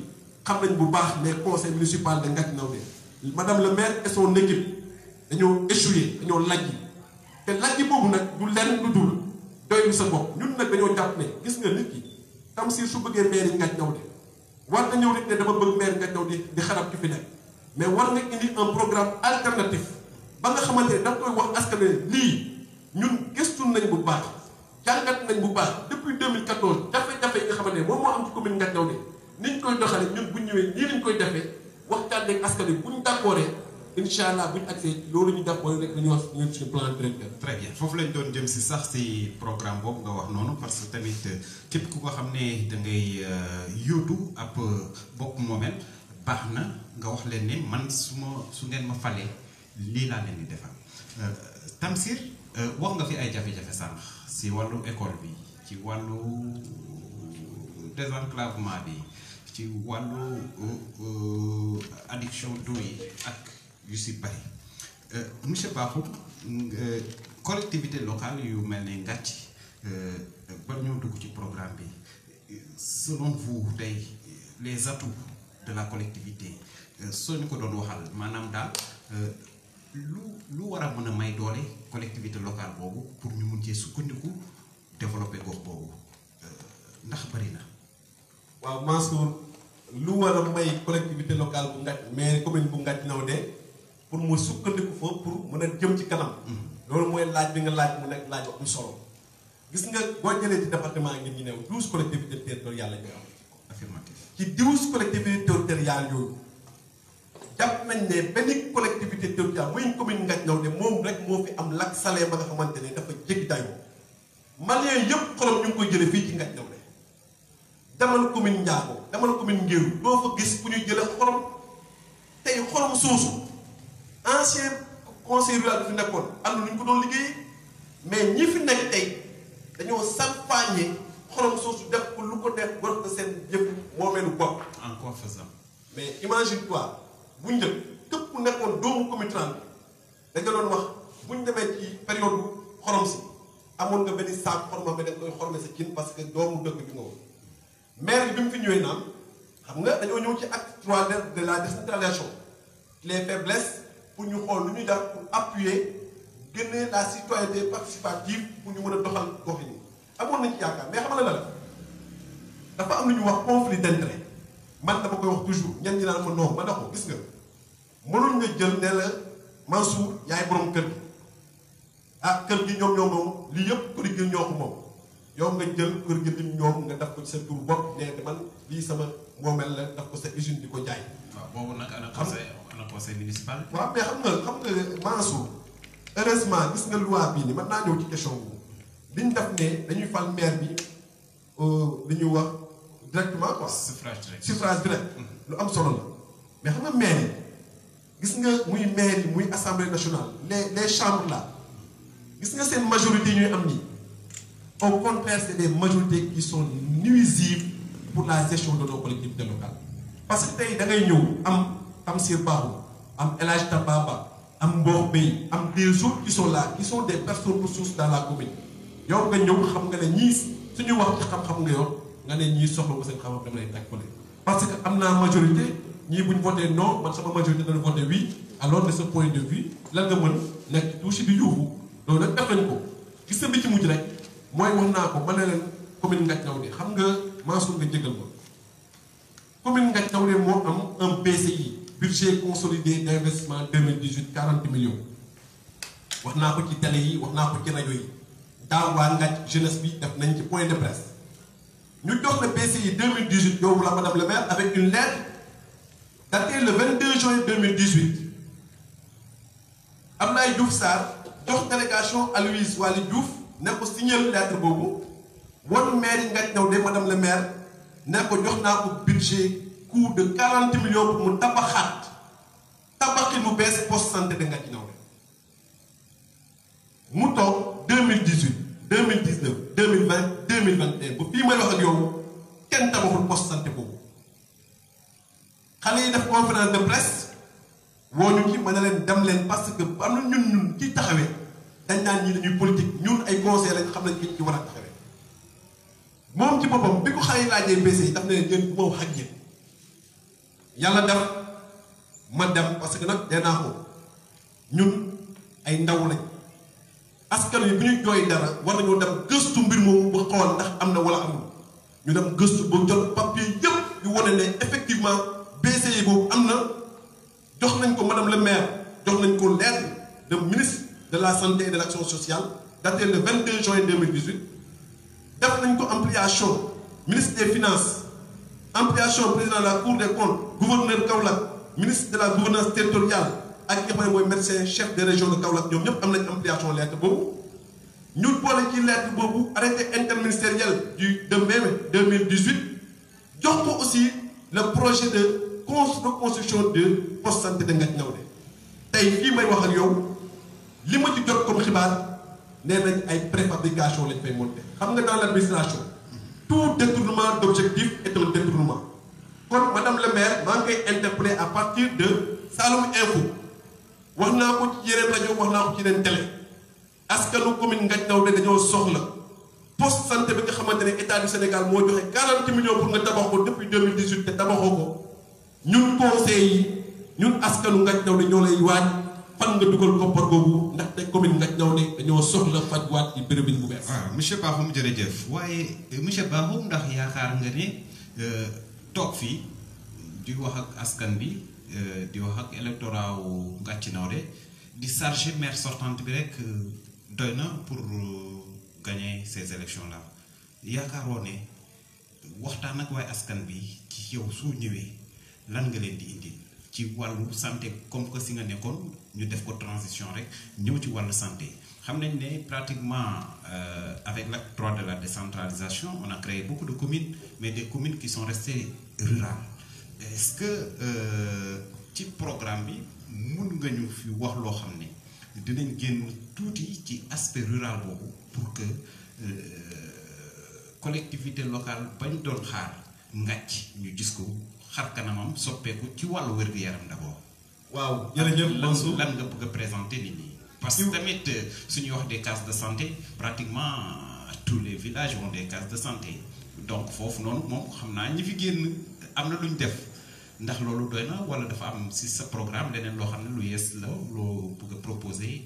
xam nañ bu baax les conseils municipal de Ngathie Nawde madame le maire et son équipe dañoo échoué dañoo lajji te lajji boobu nag du lenn lu dul doylu sa bopp ñun nag dañoo jàpp ne gis nga nit ki tam si su bëggee maire yi Ngathie Nawde war na ñëw nit ne dama bëgg maire Ngathie Nawde di xarab ki fi nekk mais war nga indi un programme alternatif ba nga xamante ne da nga koy wax askan wi lii ñun gëstu nañ bu baax jàngat nañ bu baax depuis 2014 jafe-jafe yi nga xamante ne moom moo am ci commune Ngathie Nawde niñ koy doxale ñun bu ñu ñëwee nii lañ koy defee waxtaan ak askan wi bu ñu d'accordé incha allah bu ñu accès loolu ñu d'accord rek dañuy wax ñun suñu plan directeur. très bien foofu lañ doon jëm si sax si programme boobu nga wax noonu parce que tamit képp ku ko xam ne da ngay yóotu ab bokk moomeel baax na nga wax leen ne man su ngeen ma falee lii laa leen di defal Tamsir wax nga fi ay jafe-jafe sànq si wàllu école bi ci wàllu désenclavement bi ci wàllu adduction d'eau yi ak yu si bari monsieur Bakhoum collectivité locale yu mel ne Ngathie ba ñoo dugg ci programme bi selon vous tey les atouts de la collectivité soo ñu ko doon waxal maanaam daal lu war a mën a may doole collectivité locale boobu pour ñu mun cee sukkandiku développer gox boobu ndax bari na. waaw Mansour lu war a may collectivité locale bu Ngathie mais commune bu Ngathie Nawde pour mu sukkandiku fa pour mën a jëm ci kanam. loolu mooy laaj bi nga laaj mu nekk laaj am solo. gis nga boo jëlee ci département ngi ñu new 12 collectivités territoriales la ñu am. affirmatif ci 12 collectivités territoriales yooyu jàpp nañ ne benn collectivité territoriale muy commune Ngathie Nawde moom rek moo fi am lac salé ba nga xamante ne dafa jéggi dayoo. Malien yëpp xolam ñu ngi koy jëlee fii ci Ngathie Nawde demal commune Ndiago demal commune Ngéru doo fa gis fu ñuy jëlee xorom tey xorom soosu ancien conseil rural bi fi nekkoon am na ñu ko doon liggéey mais ñi fi nekk tey dañoo salfaañe xorom soosu def ko lu ko def war ko seen jëf moomeelu bopp. en quoi faisant. mais imagine toi bu njëkk képp ku nekkoon doomu commune Trane bi da nga doon wax bu ñu demee ci période xorom si amoon nga benn saako xorom da nga koy xorme sa cin parce que doomu dëkk bi nga woon. maire bi mu fi ñëwee naan xam nga dañoo ñëw ci acte 3 de la décentralisation les faiblesses pour ñu xool lu ñuy def pour appuyer génne la citoyenneté participative pour ñu mën a doxal gox yi amoon nañ ci yaakaar mais xam nga la dafa am lu ñuy wax conflit d'intérêt man dama koy wax toujours ñenn ñi naan ma non ma ne ko gis nga mënul nga jël ne la Mansour yaay borom kër gi ah kër gi ñoom moom lii yëpp kër gi ñoo ko moom. yow nga jël kër gi lim ñoom nga def ko ci sa tur bopp nee man lii sama moomeel la daf ko sa usine di ko jaay. waaw boobu nag ana conseil municipal. waaw mais xam nga Mansour heureusement gis nga loi bii nii mën naa ñëw ci question boobu li ñu def ne dañuy fal maire bi li ñuy wax directement quoi. suffrage direct lu am solo la mais xam nga maire yi gis nga muy maire yi muy assemblée nationale les chambres là gis nga seen majorité ñuy am nii. Au contraire, c'est des majorités qui sont nuisibles pour la gestion de nos collectivités locales. Parce que tey da ngay ñëw am Tamsir Bakhoum am El Hadj Tababa am Mbor Bey am des autres qui sont là qui sont des personnes ressources dans la commune. yow nga ñëw xam nga ne ñii suñu wax ci xam-xam nga yor nga ne ñii soxla ko seen xam-xam dama lay tàggale. parce que am naa majorité ñii bu ñu voté non man sama majorité dana voté oui alors de ce point de vue lan nga mën nekk tuuti di yuuxu loolu nag def nañ ko gis nga bi ci mujj rek. mooy wax naa ko ma ne leen commune Ngathie Nawde xam nga Mansour nga jégal ko commune Ngathie Nawde moo am un BCI budget consolidé d'investissement 2018 40 millions wax naa ko ci télé yi wax naa ko ci rajo yi daaw waa Ngathie jeunesse bi def nañ ci point de presse ñu jox le BCI 2018 yow la madame le maire avec une lettre datée le 22 juin 2018 Abdoulaye Diouf Sarr jox délégation Aloyse Waly Diouf ne ko signé lettre boobu won maire yi Ngathie Nawde madame le maire ne ko jox naa ko budget coût de 40 millions pour mu tabaxaat tabaxi mu bees poste santé de Ngathie Nawde mu toog 2018 2019 2020 2021 ba fii may wax ak yow kenn tabaxul poste santé boobu xale yi def conférence de presse woo ñu ci mën na leen dem leen parce que am na ñun ciy taxawee dañ naan ñii dañuy politique ñun ay conseil lañ xam nañ ki ci war a taxawee moom ci boppam bi ko xale yi laajee BCI daf ne leen bu ma wax ak yéen yàlla def ma dem parce que nag dee naa ko ñun ay ndaw lañ askan wi bu ñu jooy dara war nañoo dem gëstu mbir moomu ba xool ndax am na wala amul ñu dem gëstu ba jot papier yëpp yu wane ne effectivement BCI boobu am na jox nañ ko madame le maire jox nañ ko lettre de ministre de la santé et de l'action sociale daté le 22 juin 2018 def nañ ko ampliation ministre des finances ampliation président de la cour des comptes gouverneur Kaolack ministre de la gouvernance territoriale ak ki nga xam ne mooy médecin chef de région de Kaolack ñoom ñëpp am nañ ampliation lettre boobu ñu boole ci lettre boobu arrêté interministériel de mai 2018 jox ko aussi le projet de reconstruction de poste santé de Ngathie Nawde tey fii may wax ak yow li ma ci jot comme xibaar nee nañ ay préfabrication lañ fay monter xam nga dans l'administration tout détournement d'objectif est un détournement kon madame le maire maa ngi koy interpellé à partir de Saloum Info wax naa ko ci yeneen rajo wax naa ko ci yeneen télé askanu commune Ngathie Nawde dañoo soxla poste santé bi nga xamante ne état du Sénégal moo joxe 40 millions pour nga tabax ko depuis 2018 te tabaxoo ko ñun conseil yi ñun askanu Ngathie Nawde ñoo lay waaj fan nga dugal koppar boobu ndaxte commune Ngathie Nawde dañoo soxla fajwaat ci béréb bu bees. waaw monsieur Bakhoum jërëjëf waaye monsieur Bakhoum ndax yaakaar nga ne toog fii di wax ak askan bi di wax ak électorat wu Ngathie Nawde di chargé maire sortante bi rek doy na pour gagner ces élections là yaakaaroo ne waxtaan ak waaye askan bi ci yow soo ñëwee lan nga leen di indi ci wàllu santé comme que si nga nekkoon ñu def ko transition rek ñëw ci wàllu santé xam nañ ne pratiquement avec l'acte 3 de la décentralisation on a créé beaucoup de communes mais des communes qui sont restées rurales est-ce que ci programme bi mun nga ñu fi wax loo xam ne dinañ génn tuuti ci aspect rural boobu pour que collectivité locale bañ doon xaar Ngathie ñu gis ko xar kanamam soppeeku ci wàllu wér-gu-yaram d'abord. waaw jërëjëf Mansour lan nga bëgg a présenter nit ñi. parce que tamit suñuy wax des cases de santé pratiquement tous les villages ont des cases de santé donc foofu noonu moom xam naa ñi fi génn am na lu ñu def ndax loolu doy na wala dafa am si sa programme leneen loo xam ne lu yees la loo bëgg a proposer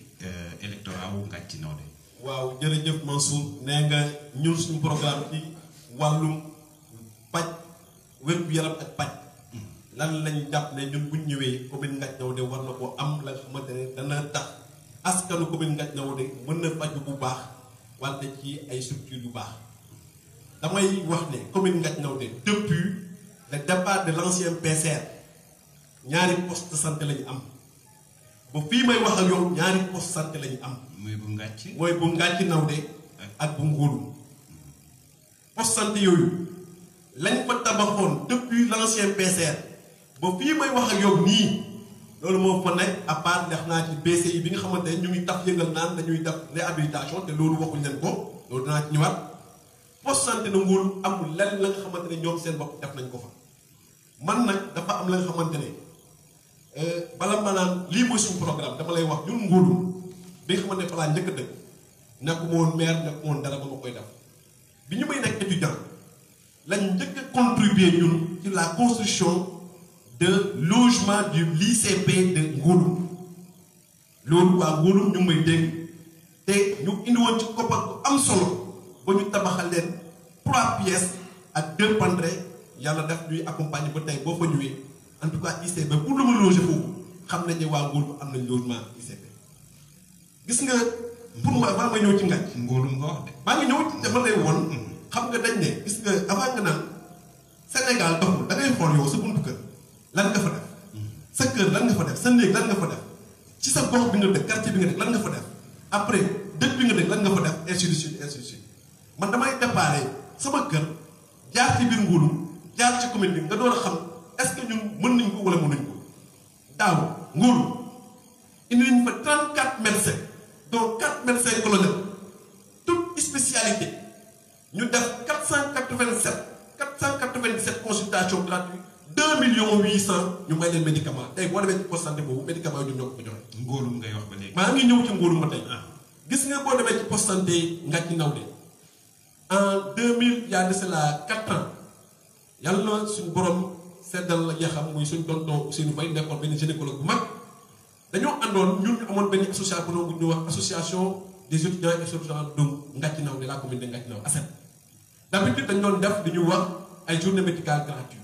électorat wu Ngathie Nawde. waaw jërëjëf Mansour nee nga ñun suñu programme ci wàllum paj wér-gu-yaram ak paj lan lañ jàpp ne ñun buñ ñëwee commune Ngathie Nawde war na ko am la nga xamante ne dana tax askanu commune Ngathie Nawde mën na faju bu baax wante ci ay structures yu baax damay wax ne commune Ngathie Nawde depuis le départ de l'ancien PCR ñaari poste de santé lañu am ba fii may wax ak yow ñaari poste santé lañu am. mooy bu Ngathie. mooy bu Ngathie Nawde ak bu Ngouloum poste santé yooyu lañ fa tabaxoon depuis l'ancien PCR ba fii may wax ak yow nii loolu moo fa nekk à part ndax naa ci BCI bi nga xamante ne ñu ngi taf yëngal naan dañuy def réhabilitation te loolu waxuñ leen ko loolu dinaa ci ñëwaat poste santé na Ngouloum amul lenn la nga xamante ne ñoom seen bopp def nañ ko fa man nag dafa am la nga xamante ne bala ma naan lii mooy suñu programme dama lay wax ñun Ngouloum bi nga xamante ne fa laa njëkk a dëkk nekkuma woon maire nekkuma woon dara ba ma koy def bi ñu may nekk étudiant lañ njëkk a contribuer ñun ci la construction de logement du l'ICP de Ngouloum loolu waa Ngouloum ñu ngi may dégg te ñu indi woon ci koppar bu am solo ba ñu tabaxal leen 3 pièces ak 2 pentre yàlla def ñuy accompagner ba tey boo fa ñëwee en tout cas ICP pour lu ma loger foofu xam nañ ne waa Ngouloum am nañ logement ICP gis nga pour ma maa may ñëw ci Ngathie Ngouloum nga wax de. maa ngi ñëw ci dama lay woon xam nga dañ ne gis nga avant nga naan Sénégal doxul da ngay xool yow sa buntu kër lan nga fa def sa kër lan nga fa def sa néeg lan nga fa def ci sa gox bi nga dëkk quartier bi nga dëkk lan nga fa def après dëkk bi nga dëkk lan nga fa def ainsi de suite ainsi de suite man damay déparé sama kër jaar ci biir Ngouloum jaar ci commune bi nga door a xam est-ce que ñun mën nañ ko wala mënuñ ko daaw Ngouloum indi nañ fa 34 médecins dont 4 médecins colonels toute spécialité ñu def 497 consultations gratuites 2 millions 800 ñu may leen médicament tey boo demee ci poste santé boobu médicament yi ñun ñoo ko joxe. Ngouloum ngay wax ba léegi. maa ngi ñëw ci Ngouloum ba tey. gis nga boo demee ci poste santé Ngathie Nawde en 2000 y a de cela 4 ans yàlla suñu borom seddal yaxam muy suñu tonton Ousseynou Faye nekkoon benn gynécologue bu mag dañoo àndoon ñun ñu amoon benn association bu ñuy wax association des étudiants et étudiantes de Ngathie Nawde la commune de Ngathie Nawde ASEN. d'habitude dañu doon def di ñu wax ay journée médicale gratuite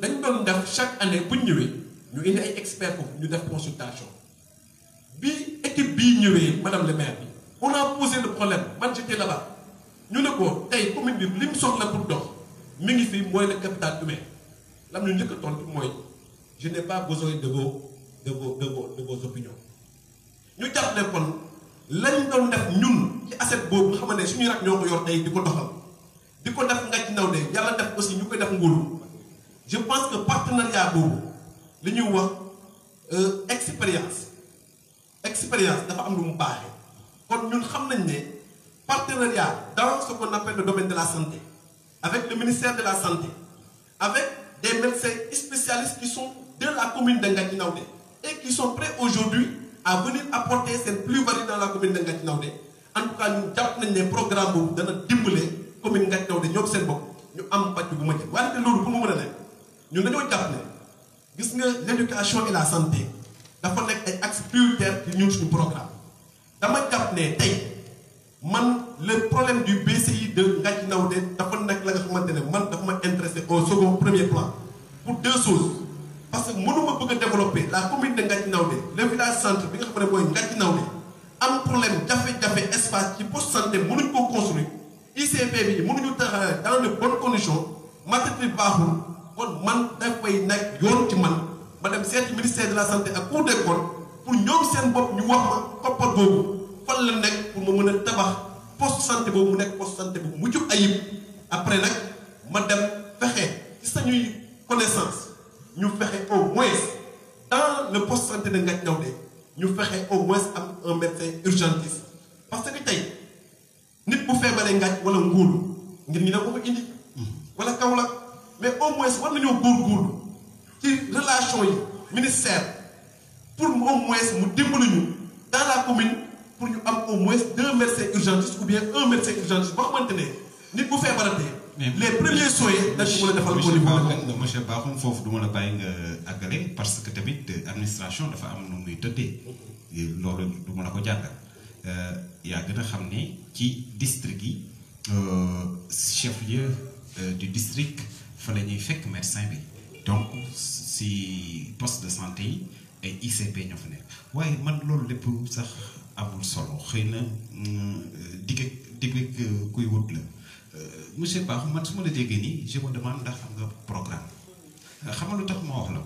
dañu doon def chaque année bu ñu ñëwee ñu indi ay experts foofu ñu def consultation bi équipe bii ñëwee madame le maire bi on a posé le problème man j'étais là-bas ñu ne ko tey commune bi li mu soxla pour dox mi ngi fi mooy le capital humain lam ñu njëkk a tontu mooy je n'ai pas besoin de vos opinions ñu jàpp ne kon lañ doon def ñun ci asset boobu nga xamante ne suñuy rak ñoo ko yor tey di ko doxal di ko def nga ci ndaw de yàlla def aussi ñu koy def nguuru je pense que partenariat boobu li ñuy wax expérience dafa am lu mu baaxee kon ñun xam nañ ne partenariat dans ce qu'on appelle le domaine de la santé avec le ministère de la santé avec des médecins spécialistes qui sont de la commune de Ngathie Naoudé et qui sont prêts aujourd'hui à venir apporter cette plus-value dans la commune de Ngathie Naoudé en tout cas ñun jàpp nañ ne programme boobu dana dimbale commune Ngathie Naoudé ñoom seen bopp ñu am pàcc bu ma jël wante loolu pour mu mën a nekk ñun dañoo jàpp ne gis nga l'éducation et la santé dafa nekk ay axes prioritaires ci ñun suñu programme dama jàpp ne tey man le problème du BCI de Ngathie Naoudé dafa nekk la nga xamante ne man dafa ma intéressé au premier plan pour deux choses parce que mënuma bëgg a développer la commune de Ngathie Naoudé le village centre bi nga xam ne mooy Ngathie Naoudé am problème jafe-jafe espace ci poste santé mënuñ koo construire ICP bi mënuñu taxawee dans de bonnes conditions matériel baaxul kon man dafay nekk yoon ci man ma dem seeti ministère de la santé ak Cour des comptes pour ñoom seen bopp ñu wax ma koppar boobu fan la nekk pour ma mën a tabax poste santé boobu mu nekk poste santé bu mucc ayib après nag ma dem fexe ci sañuy connaissance ñu fexe au moins dans le poste santé de Ngathie Naoudé ñu fexe au moins am un médecin urgentiste parce que tey nit bu feebaree Ngathie wala Nguur ngir ñu ne ko fa indi wala Kaolack mais au moins war nañoo góorgóorlu ci relation yi ministère pour au moins mu dimbali ñu dans la commune pour ñu am au moins 2 médecins urgentistes ou bien 1 médecin urgentiste boo xamante ne nit bu feebaratee les premiers soins dañ ko mën a defal au niveau monsieur Bakhoum foofu du ma la bàyyi nga àggale parce que tamit administration dafa am nu muy tëddee loolu du ma la ko jàngal yaa gën a xam ne ci district yi chef-lieu du district fa la ñuy fekk médecin bi donc si poste de santé yi ay ICP ñoo fa nekk waaye man loolu lépp sax amul solo xëy na digg kuy wut la monsieur Bakhoum man su ma la déggee nii je me demande ndax am nga programme xam nga lu tax ma wax la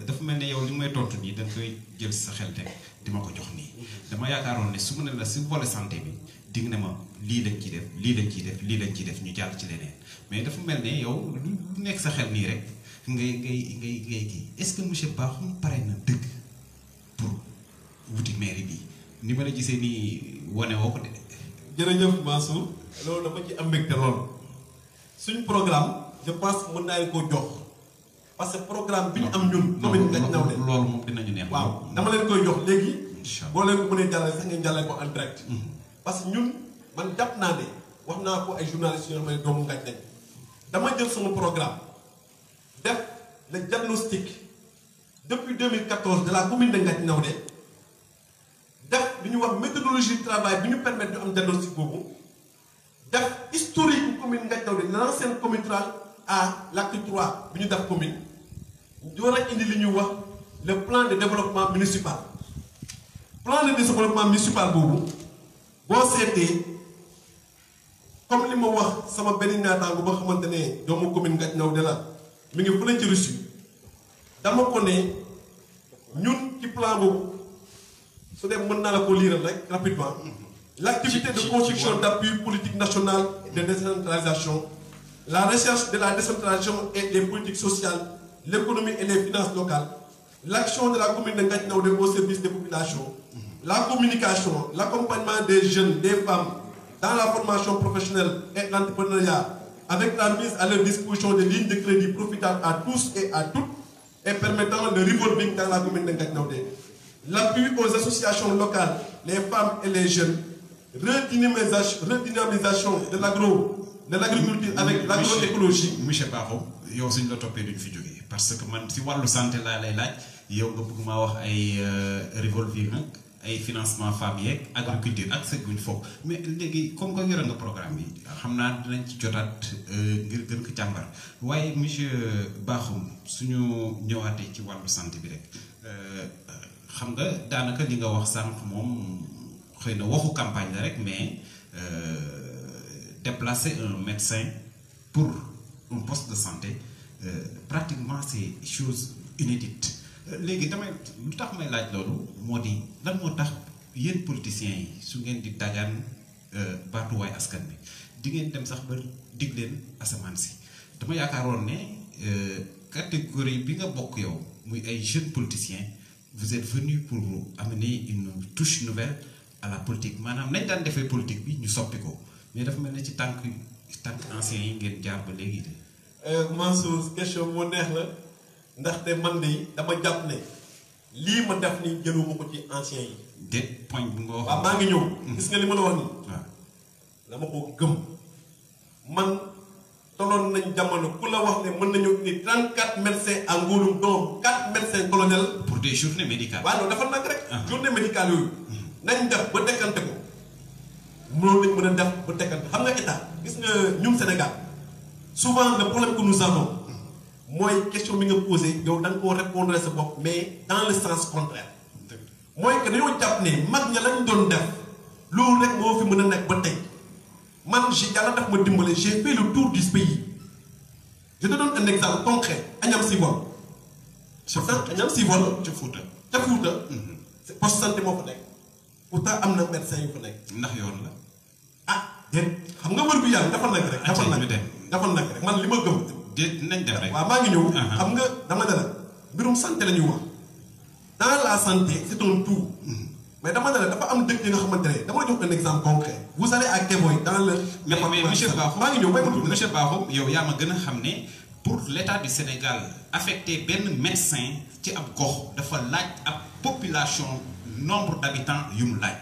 dafa mel ne yow li may tontu nii da nga koy jël sa xel teg di ma ko jox nii dama yaakaaroon ne su ma ne la si volet santé bi dig ne ma lii lañ ciy def lii lañ ciy def lii lañ ciy def ñu jàll ci leneen mais dafa mel ne yow lu nekk sa xel nii rek ngay kii est-ce que monsieur Bakhoum pare na dëgg pour wuti mairie bi ni ma la gisee nii wane woo ko de. jërëjëf Mansour loolu dama ci am mbégte lool suñ programme je pense que mën naa leen koo jox parce que programme bi ñu am ñun. commune Ngathie Naoudé loolu moom dinañu neex. waaw dama leen koy jox léegi. incha allah boo leen ko mënee jàllale sax ngeen jàllale ko en direct. parce que ñun man jàpp naa ne wax naa ko ay journalistes yoo xam ne doomu Ngathie nañ dama jël sama programme def le diagnostic depuis 2014 de la commune de Ngathie Naoudé def li ñuy wax méthodologie de travail bi ñu permettre ñu am diagnostic boobu def historique bu commune Ngathie Naoudé l'ancienne commune rurale à l'acte 3 bi ñu def commune ñu war a indi li ñuy wax le plan de développement municipal plan de développement municipal boobu boo seetee comme li ma wax sama benn naataango ba xamante ne doomu commune Ngathie Naoudé la mi ngi fële ci Russie dama ko ne ñun ci plan boobu su dee mën naa la ko liiral rek rapidement l'activité de construction d'appui politique nationale de décentralisation la recherche de la décentralisation et des politiques sociales l'économie et les finances locales l'action de la commune de Ngathie Naoudé au service des populations la communication l'accompagnement des jeunes des femmes dans la formation professionnelle et l'entrepreneuriat avec la mise à leur disposition de lignes de crédit profitables à tous et à toutes et permettant le revolving dans la commune de Ngathie Naoudé. L'appui aux associations locales, les femmes et les jeunes, redynamisation de l'agriculture avec l'agroécologie. Monsieur Bakhoum yow suñ la toppee duñ fi jógee parce que man si wàllu santé laa lay laaj yow nga bëgg maa wax ay revolving nag ay financement femmes yeeg agriculture ak sëgguñ foofu mais léegi comme que yore nga programme bi xam naa dinañ ci jotaat ngir gën ko càmbar waaye monsieur Bakhoum suñu ñëwaatee ci wàllu santé bi rek xam nga daanaka li nga wax sànq moom xëy na waxu campagne la rek mais déplacer un médecin pour un poste de santé pratiquement c'est chose inédite léegi damay lu tax may laaj loolu moo di lan moo tax yéen politiciens yi su ngeen di dagaan baatuwaay askan bi di ngeen dem sax ba dig leen asamaan si dama yaakaaroon ne catégorie bi nga bokk yow muy ay jeunes politiciens vous êtes venus pour amener une touche nouvelle à la politique maanaam nañ daan defee politique bi ñu soppi ko mais dafa mel ne ci tànk anciens yi ngeen jaar ba léegi de. Mansour question moo neex la ndaxte man de dama jàpp ne lii ma def ni jëluma ko ci anciens yi. déet point bu nga wax. waaw maa ngi ñëw. gis nga li ma la wax nii. waaw dama ko gëm man tolloon nañ jamono ku la wax ne mën nañu ni 34 médecins à Ngouloum dont 4 médecins colonels. pour des journées médicales. waaw loolu dafa nag rek. journée médicale yooyu. nañ def ba tekkante ko. mënoon nañ mën a def ba tekkante xam nga état gis nga ñun Sénégal souvent le problème que nous avons mooy question bi nga posé yow da nga koo répondre sa bopp mais dans le sens contraire. mooy que dañoo jàpp ne mag ña lañ doon def loolu rek moo fi mën a nekk ba tey man yàlla daf ma dimbale j'ai fait le tour du pays je te donne un exemple concret Agnam Civol. pourtant Agnam Civol ca Fouta. ca Fouta. c'est poste santé moo fa nekk pourtant am na médecin yu fa nekk. ndax yoon la. ah déet xam nga wër gu yàlla dafa nag rek. dafa nag rek man li ma gëm. déet nañ dem rek. waaw maa ngi ñëw. xam nga dama ne la mbirum santé la ñuy wax dans la santé c'est un tout. mais dama ne la dafa am dëkk yi nga xamante ne dama la jox un exemple concret. vous allez à Kéboy dans le. mais monsieur Bakhoum maa ngi ñëw monsieur Bakhoum yow yaa ma gën a xam ne pour l'état du Sénégal affecter benn médecin ci ab gox dafa laaj ab population nombre d'habitants yu mu laaj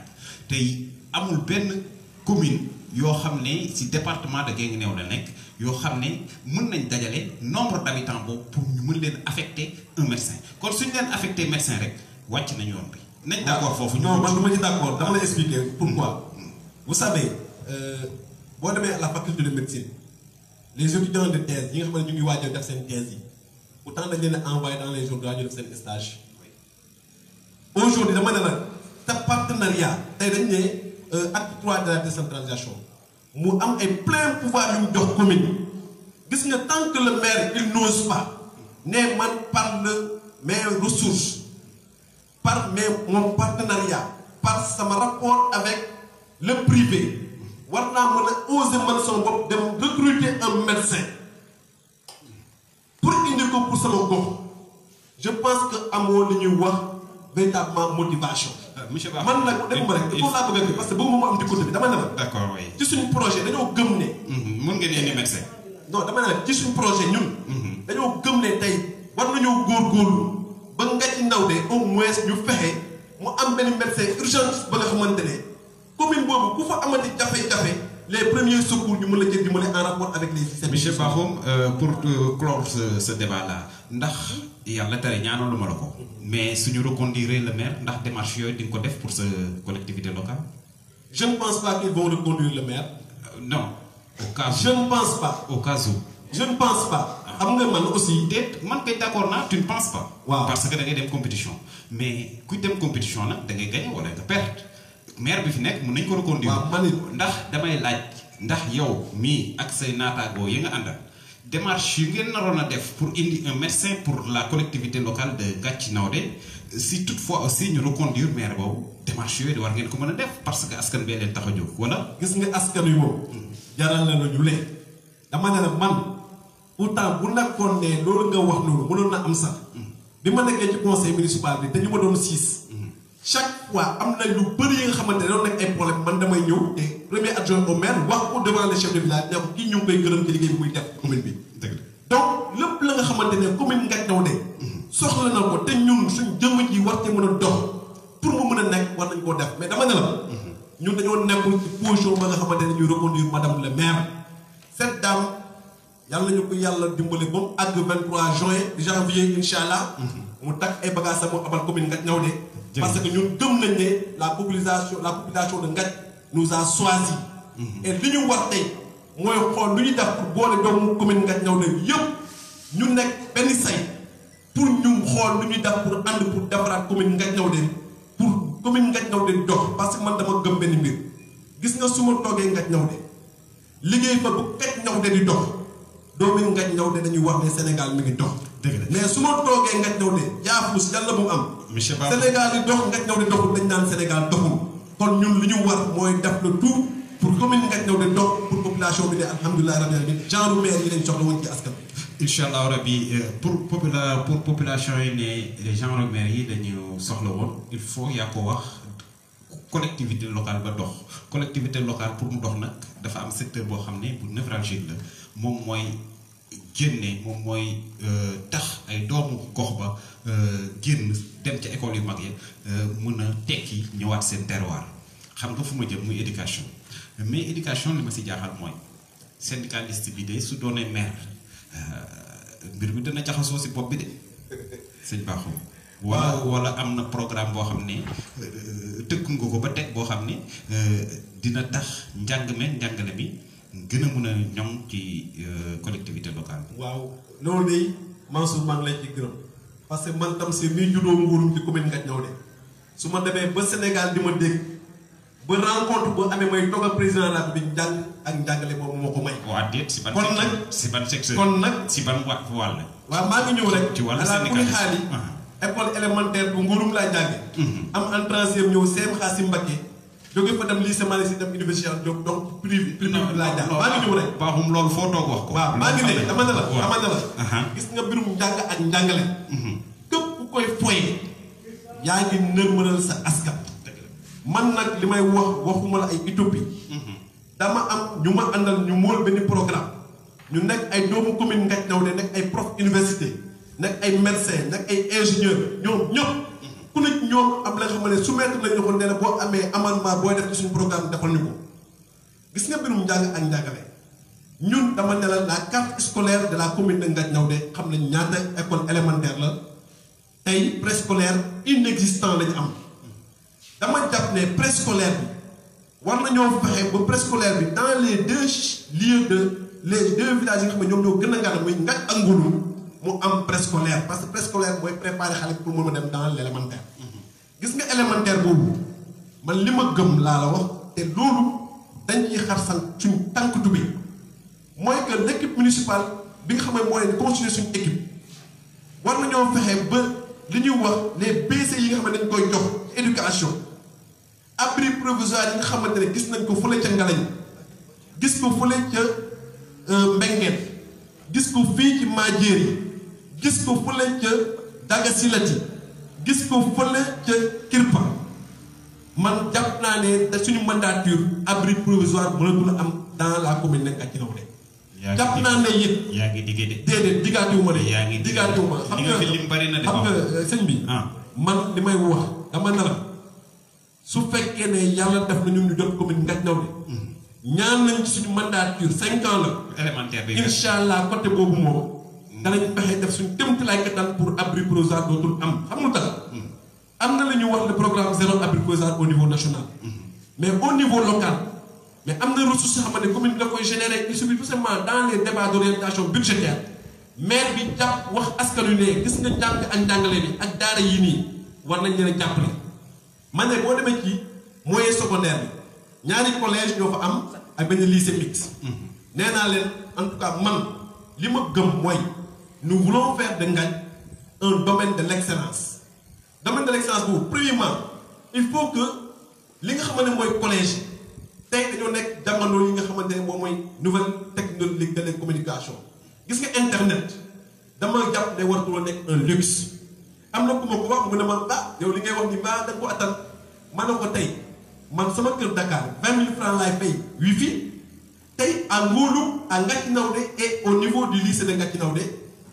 tey amul benn commune yoo xam ne ci département de Guinguinéo la nekk yoo xam ne mën nañ dajale nombre d'habitants boobu pour ñu mën leen affecter un médecin kon suñu leen affecter médecin rek wàcc nañ yoon bi. nañ d'accord foofu. non man du ma ci d'accord dama lay expliquer pourquoi. vous savez boo demee à la faculté de médecine les étudiants de thèse yi nga xam ne ñu ngi waaj a def seen thèse yi pourtant dañ leen a envoyé dans les journaux ñu def seen stage. aujourd'hui dama ne la te partenariat tey dañ ne acte 3 de la décentralisation mu am ay plein pouvoir yu mu jox commune gis nga tant que le maire il n'ose pas ne man par mes ressources par mon partenariat par sama rapport avec le privé war naa mën a oser man sama bopp dem recruter un médecin pour indi ko pour sama gox je pense que amoo li ñuy wax véritablement motivation. monsieur Ba man nag dégg nga rek il faut laa bëgg parce que bëgg ma am ci côté bi dama ne la. d'accord oui. ci suñu projet dañoo gëm ne. mën ngeen indi médecin. non dama ne la ci suñu projet ñun. dañoo gëm ne tey war nañoo góorgóorlu ba nga ci ndaw de au moins ñu fexe mu am benn médecin urgence ba nga xamante ne commune boobu ku fa amati jafe-jafe les premiers secours ñu mën la jël dimbali en rapport avec les systèmes. monsieur Bakhoum pour clore ce débat là ndax yàlla tere ñaanoon lu ma la ko. mais suñu reconduire le maire ndax démarche yooyu di nga ko def pour sa collectivité locale. je ne pense pas qu'ils vont reconduire le maire. non. au cas où je ne pense pas. au cas où. je ne pense pas. xam nga man aussi. déet man kay d'accord naa tu ne penses pas. waaw parce que da ngay dem compétition mais ku dem compétition nag da ngay gagner wala nga perdre maire bi fi nekk mën nañ ko reconduire. waaw man ndax damay laaj ndax yow mii ak say naataagoo yi nga àndal démarche yu ngeen naroon a def pour indi un médecin pour la collectivité locale de Gathie Naoudé si toutefois aussi ñu reconduire maire boobu démarche yooyu war ngeen ko mën a def parce que askan bee leen tax a jóg wala. gis nga askan wi moom. jaral na la ñu lee. dama ne la man pourtant bu nekkoon ne loolu nga wax noonu mënoon na am sax. bi ma nekkee ci conseil municipal bi te ñu ma doon siis. chaque fois am na lu bëri yi nga xamante ne doon nekk ay problème man damay ñëw te premier adjoint au maire wax ko devant le chef de village ne ko kii ñu ngi koy gërëm ci liggéey bi muy def commune bi. donc lépp la nga xamante ne commune Ngathie Naoudé soxla na ko te ñun suñ jëmm ji war te mën a dox pour mu mën a nekk war nañ koo def mais dama ne la. ñun dañoo nekkul ci position ba nga xamante ne ñuy reconduire madame le maire. cette dame yàlla ñu ko yàlla dimbale ba mu àgg 23 janvier incha allah. mu takk ay bagages am mu abal commune Ngathie Naoudé. parce que ñun gëm nañ ne la population de Ngathie nous a choisi. et li ñu war tey mooy xool lu ñu def pour boole doomu commune Ngathie Naoudé yëpp ñu nekk benn say pour ñu xool lu ñuy def pour ànd pour defaraat commune Ngathie Naoudé pour commune Ngathie Nawde di dox parce que man dama gëm benn mbir gis nga su ma toogee Ngathie Nawde liggéey fa bu Ngathie Nawde di dox doomi Ngathie Nawde dañuy wax ne Sénégal mi ngi dox. dëgg la mais su ma toogee Ngathie Nawde jaafus yàlla bu mu am. monsieur Ba Sénégal yi dox Ngathie Nawde doxul dañ naan Sénégal doxul kon ñun li ñu war mooy def le tout pour commune Ngathie Nawde dox pour population bi ne alhamdulilah rabbil alamin genre maire yi lañ soxla woon ci askan bi. incha allah rabi pour population yi ne genre maire yi dañu soxla woon il faut yaa ko wax collectivité locale ba dox collectivité locale pour mu dox nag dafa am secteur boo xam ne bu névralgique la moom mooy génne moom mooy tax ay doomu gox ba génn dem ca école yu mag yi mën a tekki ñëwaat seen terroir xam nga fu ma jëm muy éducation mais éducation li ma si jaaxal mooy syndicaliste bi de su doonee maire mbir bi dana jaxasoo si bopp bi de sëñ Bakhoum. wala am na programme boo xam ne tëkku nga ko ba teg boo xam ne dina tax njàngale bi gën a mën a ñoŋ ci collectivité locale bi. waaw loolu de Mansour maa ngi lay ci gërëm parce que man tam si mi juddoo nguurum ci commune Ngathie Nawde su ma demee ba Sénégal di ma dégg ba rencontre bu amee may toog ak président la bi njàng ak njàngale boobu moo ko may. waa déet si ban kon nag si ban secteur kon nag si ban wàll. waaw maa ngi ñëw rek. ci wàllu syndicaliste école élémentaire bu nguurum laa jànge am en troisième ñëw CM Xaasim Mbacké jóge fa dem lycée Malick Sy dem université Diop donc privé laa jàng maa ngi ñëw rek. Bakhoum loolu foo toog wax ko. waaw maa ngi ne dama ne la gis nga mbirum njàng ak njàngale. képp ku koy foye yaa ngi nërmëral sa askan. man nag li may waxuma la ay utopie. dama am ñu ma àndal ñu mool benn programme ñu nekk ay doomu commune Ngathie Nawde nekk ay prof université nekk ay médecin nekk ay ingénieur ñoom ñëpp ku nekk ñoom am la nga xam ne soumettre lañu ko nee na boo amee amendement booy def ci suñu programme defal ñu ko gis nga mbirum njàng ak njàngale ñun dama ne la carte scolaire de la commune de Ngathie Nawde xam nañ ñaata école élémentaire la tey préscolaire inexistant lañu am dama jàpp ne préscolaire bi war nañoo fexe ba préscolaire bi dans les deux villages yi nga xam ne ñoom ñoo gën a ngana muy Ngathie ak Ngouloum mu am préscolaire parce que préscolaire mooy préparer xale pour mën a dem dans l' élémentaire. gis nga élémentaire boobu man li ma gëm laa la wax te loolu dañ ciy xar suñ tànk bi mooy que l' équipe municipale bi nga xam ne mooy constituer suñu équipe war nañoo fexe ba li ñuy wax les BC yi nga xam ne dañ koy jox éducation abri provisoire yi nga xamante ne gis nañ ko fële ca Ngalañ gis ko fële ca Mbengeen gis ko fii ci Madiéry gis ko fële ca Daga Silati gis ko fële ca Kirpa man jàpp naa ne suñu mandature abri provisoire mënatul am dans la commune de Ngathie Nawde. jàpp naa ne it. yaa ngi diggee de. déedéet diggaatiwuma de. yaa ngi diggaatiwuma li nga fi lim bari na de. xam nga sëñ bi. man li may wax dama ne la su fekkee ne yàlla def na ñun ñu jot commune Ngathie Nawde. ñaan nañ ci suñu mandature 5 ans la. élémentaire bi incha allah côté boobu moom. danañ fexe def suñu téemtalaay kattan pour abri provisoire dootul am xam nga tax. am na la ñuy wax le programme zéro abri provisoire au niveau national. mais au niveau local. mais am na ressources yoo xamante ne commune bi da koy générer il suffit tout simplement dans les débats d' orientation budgétaire maire bi jàpp wax askan wi ne gis nga njàng ak njàngale bi ak daara yii nii war nañ leen a jàppale. man ne boo demee ci moyen secondaire bi ñaari collège ñoo fa am ak benn lycée mixte. nee naa leen en tout cas man li ma gëm mooy nous voulons faire de Ngathie un domaine de l' excellence. domaine de l' excellence boobu premièrement il faut que li nga xamante ne mooy collège tey dañoo nekk jamono yi nga xamante ne moom mooy nouvelle technologie de la communication gis nga internet dama jàpp ne waratuloo nekk un luxe. am na ku ma ko wax mu ne ma yow li ngay wax ni da nga ko attan ma ne ko tey man sama kër Dakar 20 000 francs laay fay wifi tey à Ngouloum à Ngathie Nawde et au niveau du lycée de Ngathie Nawde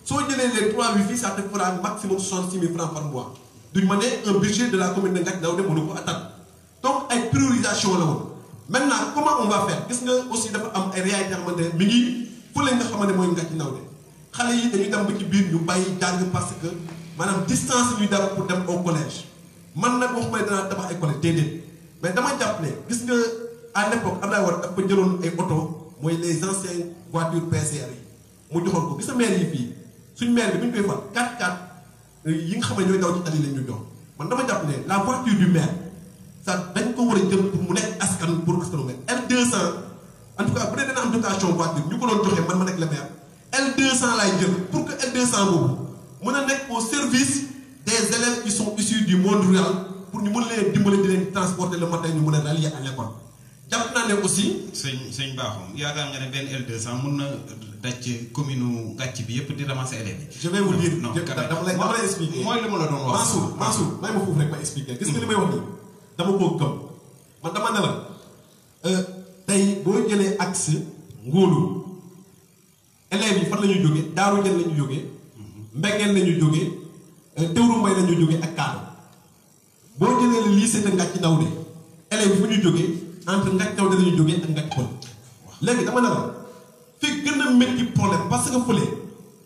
soo jëlee les 3 wifi ça te fera maximum 66 000 francs par mois duñ ma ne un budget de la commune de Ngathie Nawde mënu ko attan donc ay priorisation la woon. maintenant comment on va faire gis nga aussi dafa am ay réalité yoo xamante ne mi ngi fële nga xamante ne mooy Ngathie Nawde xale yi dañuy dem ba ci biir ñu bàyyi jàng parce que maanaam distance ñuy dem pour dem au collège man nag waxuma ne danaa tabax ay collège déedéet mais dama jàpp ne gis nga à l'époque Abdoulaye Wade dafa jëloon ay oto mooy les anciennes voitures PCR yi mu joxoon ko gis nga maire yi fii suñ maire bi bu ñu koy fal 4x4 yi nga xam ne ñooy daw ci tali lañ ñu jox man dama jàpp ne la voiture du maire ça dañ ko war a jël pour mu nekk askan pour askanu maire L200 en tout cas bu dee dana am dotation voiture ñu ko doon joxe man ma nekk le maire L200 laay jël pour que L200 boobu mën a nekk au service des élèves qui sont issus du monde rural pour ñu mën leen dimbale di leen transporter le matin ñu mën a rallier à l'école jàpp naa ne aussi. sëñ Bakhoum yaakaar nga ne benn L200 mun na daj ci commune Gàcc bi yëpp di ramasser élèves yi. je vais vous dire non dama lay expliquer. mooy li ma la doon wax. Mansour may ma foofu rek ma expliquer. gis nga li may wax nii dama koo gëm man dama ne la tey boo jëlee axe Ngóolu élèves yi fan la ñuy jógee Daaru Jën la ñu jógee. Mbengeen la ñu jógee Tewru Mbay la ñu jógee ak Kaado boo jëlee le lycée de Ngathie Nawde élèves yi fu ñu jógee entre Ngathie Nawde la ñu jógee ak Ngathie Pël léegi dama ne la fi gën a métti problème parce que fële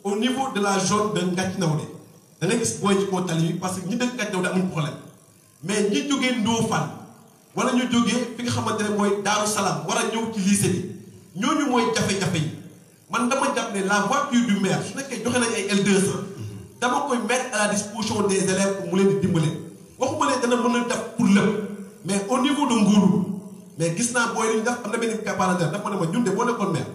au niveau de la zone de Ngathie Nawde da ngay gis booy ci kaw tali bi parce que ñi dëkk Ngathie Nawde amuñ problème mais ñi jógee Ndofane wala ñu jógee fi nga xamante ne mooy Daaru Salaam war a ñëw ci lycée bi ñooñu mooy jafe-jafe yi man dama jàpp ne la voiture du maire su nekkee joxe nañ ay L200 dama koy mettre à la disposition des élèves pour mu leen di dimbale waxuma ne dana mën a def pour lépp mais au niveau de Ngóolu mais gis naa booy li ñu def am na benn capacité daf ma ne ma ñun de boo nekkoon maire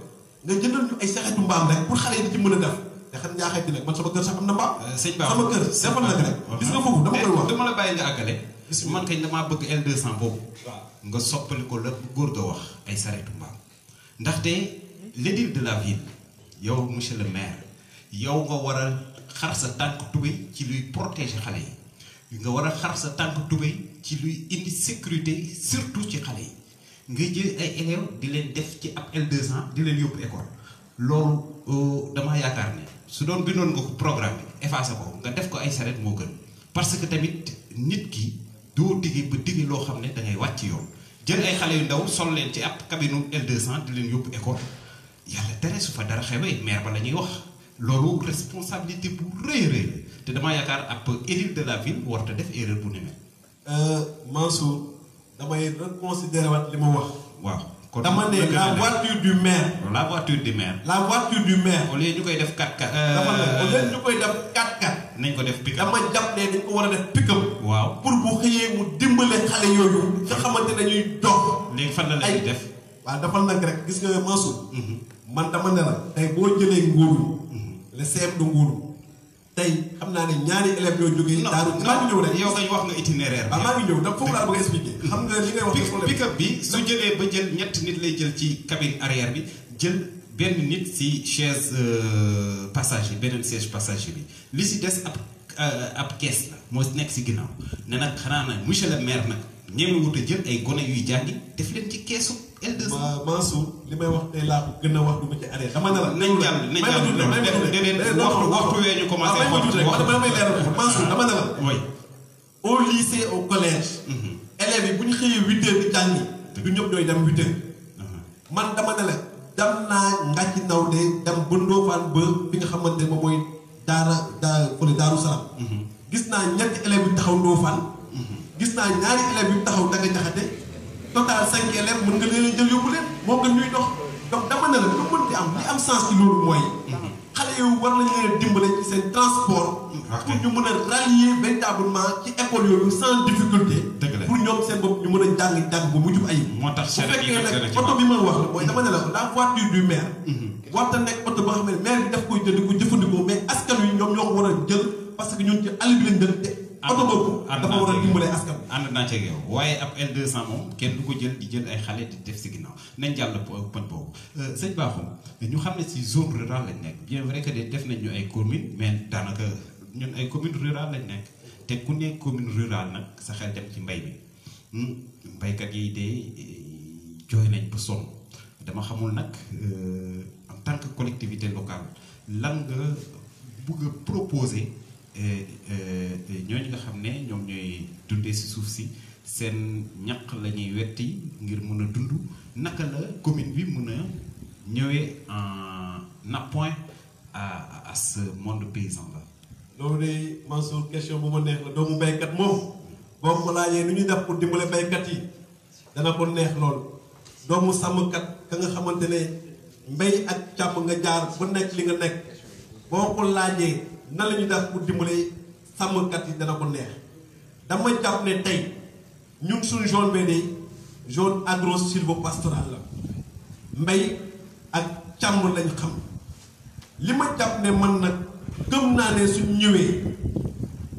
nga jëndal ñu ay saxetu mbaam rek pour xale yi di ci mën a def te xam ñaaxee bi nag man sama kër sax am na mbaam. sëñ Ba sama kër defal na rek gis nga foofu dama koy wax. dama la bàyyi nga àggale. man kañ damaa bëgg L200 boobu. waaw nga soppali ko la góor ga wax ay sareetu mbaam ndaxte l'édile de la ville yow monsieur le maire yow nga war a xar sa tànk tubéy ci luy protéger xale yi nga war a xar sa tànk tubéy ci luy indi sécurité surtout ci xale yi nga jël ay élèves di leen def ci ab L200 di leen yóbbu école loolu damaa yaakaar ne su doon bindoon nga ko programme bi effacé ko nga def ko ay sareet moo gën parce que tamit nit ki doo digge ba digge loo xam ne da ngay wàcc yoon jël ay xale yu ndaw sol leen ci ab cabine L200 di leen yóbbu école yàlla tere su fa dara xewee maire ba la ñuy wax loolu responsabilité bu rëy rëy te damaa yaakaar ab édile de la ville warta def erreur bu ne mel. Mansour damay reconsidérer waat li ma wax. waaw kon dama ne la voiture du maire. la voiture du maire. la voiture du maire. au lieu ñu koy def 4x4. dama ne au lieu ñu koy def 4x4. nañ ko def pick-up dama jàpp ne dañ ko war a def pick-up. waaw pour bu xëyee mu dimbale xale yooyu. nga xamante ne ñuy dox. léegi fan la leen di def. waaw dafal nag rek gis nga Mansour. man dama ne la tey boo jëlee Ngóolu. le CM de Ngóolu. tey xam naa ne ñaari élèves yoo jógee. daaru maa ngi ñëw rek yow kañ wax nga itinéraire bi. maa ngi ñëw donc foofu laa bëgg a expliquer. xam nga li ngay wax problème pick-up bi su jëlee ba jël ñett nit lay jël ci cabine arrière bi jël benn nit si chaise passager beneen siège passager bi li si des ab kees la moo nekk si ginnaaw ne nag xanaa nag monsieur le maire nag ñeme wut a jël ay gone yuy jàngi def leen ci keesu L200. Mansour li may wax tey laa ko gën a wax du ma ci arrêté dama ne la. nañ jàll déedéet waxtu wee ñu commencé. waaw may leeral ko Mansour dama ne la. oui. au lycée au collège. élèves yi bu ñu xëyee 8h di jàngi. du ñëpp ñooy dem 8h. man dama ne la dem naa Ngathie Nawde dem ba Ndofane ba fi nga xamante ne moom mooy Daaru Salaam. gis naa ñetti élèves yu taxaw Ndofane. gis naa ñaari élèves yu taxaw Daga Jaxate total 5 élèves mën nga leen jël yóbbu leen moo gën ñuy dox donc dama ne la lu mën di am li am sens ci loolu mooy. xale yu war nañ leen dimbale ci seen transport. pour ñu mën a rallier véritablement ci école yooyu sans difficulté. pour ñoom seen bopp ñu mën a jàng bu mujj ayib. moo tax bu fekkee nag oto bi ma wax la mooy dama ne la la voiture du maire. warta nekk oto ba nga xam ne maire bi daf koy jël di ko jëfandikoo mais askan wi ñoom ñoo ko war a jël parce que ñun ci àll bi lañ jël te. oto boobu dafa war a dimbale askan bi. ànd naa ci yow waaye ab L200 moom kenn du ko jël di jël ay xale di def si ginnaaw nañ jàll pën boobu sëñ Bakhoum ñu xam ne si zone rurale lañ nekk bien vrai que de def nañ ñu ay commune mais daanaka ñun ay commune rurale lañ nekk te ku ne commune rurale nag sa xel dem ci mbay mi mbaykat yi de jooy nañ ba sonn dama xamul nag en tant que collectivité locale lan nga bëgg a proposer ñooñu nga xam ne ñoom ñooy dundee si suuf si seen ñaq la ñuy wetti ngir mën a dund naka la commune bi mën a ñëwee en appoint à ce monde paysan là. loolu de Mansour question bu ma neex la doomu baykat moom boo ko laajee nu ñuy def pour dimbale baykat yi dana ko neex lool doomu sàmmkat ka nga xamante ne mbay ak càmm nga jaar bu nekk li nga nekk boo ko laajee nan la ñuy def pour dimbale sàmmkat yi dana ko neex dama jàpp ne tey ñun suñu zone bee de zone agro sylvo-pastorale la mbay ak càmm lañ xam li ma jàpp ne man nag gëm naa ne suñ ñëwee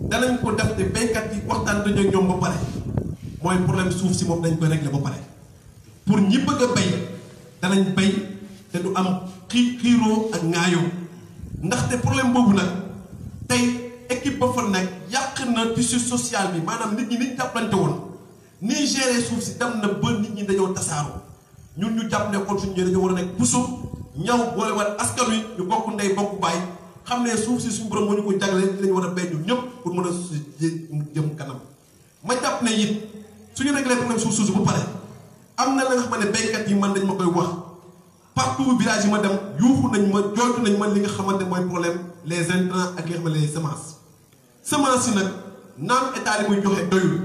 danañ ko def te béykat yi waxtaan dañoo ñoom ba pare mooy problème suuf si moom dañ koy régler ba pare pour ñi bëgg a bay danañ bay te du am xiiroo ak ŋaayoo ndaxte problème boobu nag tey équipe ba fa nekk yàq na tissu social bi maanaam nit ñi niñ jàppante woon nii gérer suuf si dem na ba nit ñi dañoo tasaaroo ñun ñu jàpp ne kon suñu ñëwee dañoo war a nekk puso ñaw boole war askan wi ñu bokk ndey bokk baay xam ne suuf si suñu borom moo ñu ko jagleel dinañ war a béy ñun ñëpp pour mën a jëm kanam ma jàpp ne it suñu réglé problème suuf ba pare am na la nga xam ne béykat yi man dañ ma koy wax partout village yi ma dem yuuxu nañ ma jooytu nañ ma li nga xamante mooy problème les intrants ak li nga xam ne les semences yi nag naam état li muy joxe doyul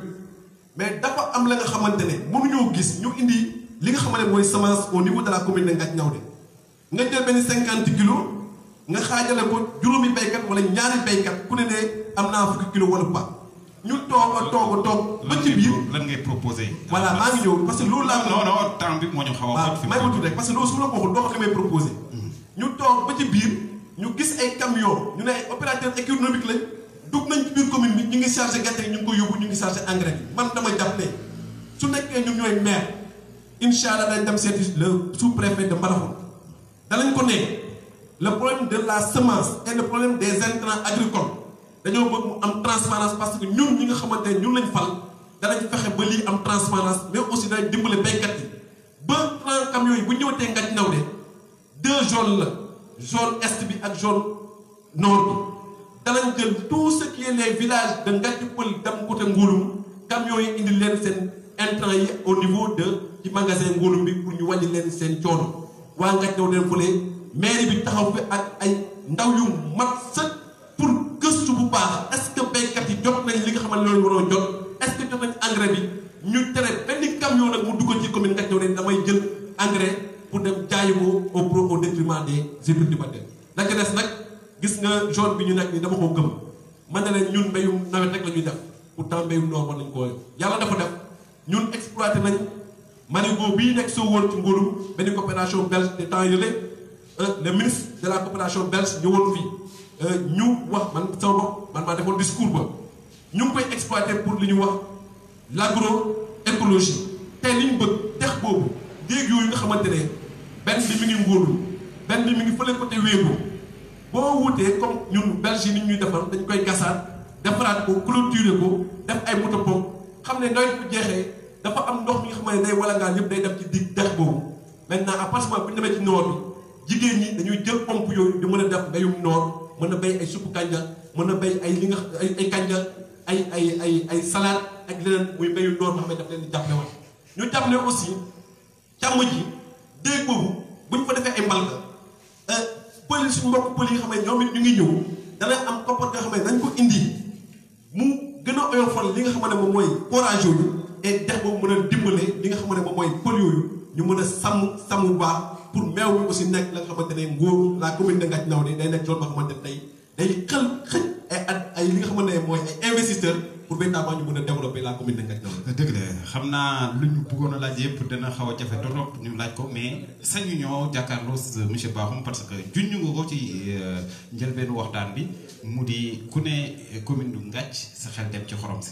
mais dafa am la nga xamante ne mënuñoo gis ñu indi li nga xamante mooy semence au niveau de la commune de Ngathie Ndiaoundé nga jël benn 50 kilos nga xaajale ko juróomi béykat wala ñaari béykat ku ne am naa fukki kilo wala pas ñu toog ba ci biir. lan ngay proposé. voilà maa ngi ñëw parce que loolu laa. non temps bi moo ñu xaw a. may ma tudd rek parce que loolu su ma la ko waxul doo xam li may proposé. ñu toog ba ci biir ñu gis ay camion ñu ne ay opérateur économique lañ dugg nañ ci biir commune bi ñu ngi chargé gerte gi ñu ngi ko yóbbu ñu ngi chargé engrais bi man dama jàpp ne su nekkee ñun ñooy maire incha allah dañ dem seeti le sous-préfet de Mbadakhoune danañ ko ne le problème de la semence et le problème des intrants agricoles dañoo bëgg mu am transparence parce que ñun ñi nga xamante ne ñun lañ fal danañ fexe ba lii am transparence mais aussi danañ dimbale béykat yi ba 30 camions yi bu ñëwatee Ngathie Ndiaoundé 2 zones la zone est bi ak zone nord bi danañ jël tout ce qui est les villages de Ngathie Peul dem côté Ngouloum camions yi indi leen seen intrants yi au niveau de ci magasin Ngouloum bi pour ñu wàññi leen seen coono waa Ngathie Ndiaoundé fële mairie bi taxaw fi ak ay ndaw yu mat sëkk pour gëstu bu baax est-ce que béykat yi jot nañ li nga xamante ne loolu waroon jot est-ce que jot nañ engrais bi ñu tere benn camion nag mu dugg ci commune Ngathie Ndiaoundé damay jël engrais pour dem jaayi ko au détriment des agriculteurs. la ca des nag gis nga zone bi ñu nekk nii dama ko gëm man ne leen ñun mbéyum nawet rek la ñuy def pourtant mbéyum noor war nañ ko yàlla dafa def ñun exploité nañ marigot bii nekk soo woon ci Ngouloum benn coopération belge de temps yële le ministre de la coopération belge ñëwoon fii. ñu wax man sama bopp man maa defoon discours ba ñu ngi koy exploiter pour li ñu wax l'agroécologie tey li ñu bëgg dex boobu déeg yooyu nga xamante ne benn bi mi ngi Ngouloum benn bi mi ngi fële côté Wéego boo wutee comme ñun Belge yi ni ñuy defar dañ koy gasaat defaraat ko clôturer ko def ay moto pompe xam ne nawet bu jeexee dafa am ndox mi nga xamante ne day walangaan yëpp day def ci dig dex boobu maintenant à partir bu ñu demee ci noor bi jigéen ñi dañuy jël pompe yooyu di mën a def mbéyum noor. mën a béy ay suppu kanja mën a béy ay li nga ay kanja ay salade ak leneen muy mbéyu noor ma xam ne daf leen di jàppale woon ñu jàppale aussi càmm ji déeg boobu bu ñu fa defee ay mbalka pël suñu mbokk pël yi nga xam ne ñoom it ñu ngi ñëw dana am koppar nga xam ne dañ ko indi mu gën a oyofal li nga xam ne moom mooy forage yooyu et dex boobu mën a dimbale li nga xam ne moom mooy pël yooyu ñu mën a sàmm bu baax pour meew mi aussi nekk la nga xamante ne nguur la commune de Ngathie Ndiaoundé day nekk zone ba xamante ne tey day xëj ay li nga xamante ne mooy ay investisseurs pour véritablement ñu mën a développer la commune de Ngathie Ndiaoundé. dëgg la xam naa lu ñu bëggoon a laaj yëpp dana xaw a jafe trop ñu laaj ko mais sañu ñoo jàkkaarloo monsieur Bakhoum parce que junj nga ko ci njëlbeenu waxtaan bi mu di ku ne commune du Ngathie sa xel dem ci xorom si.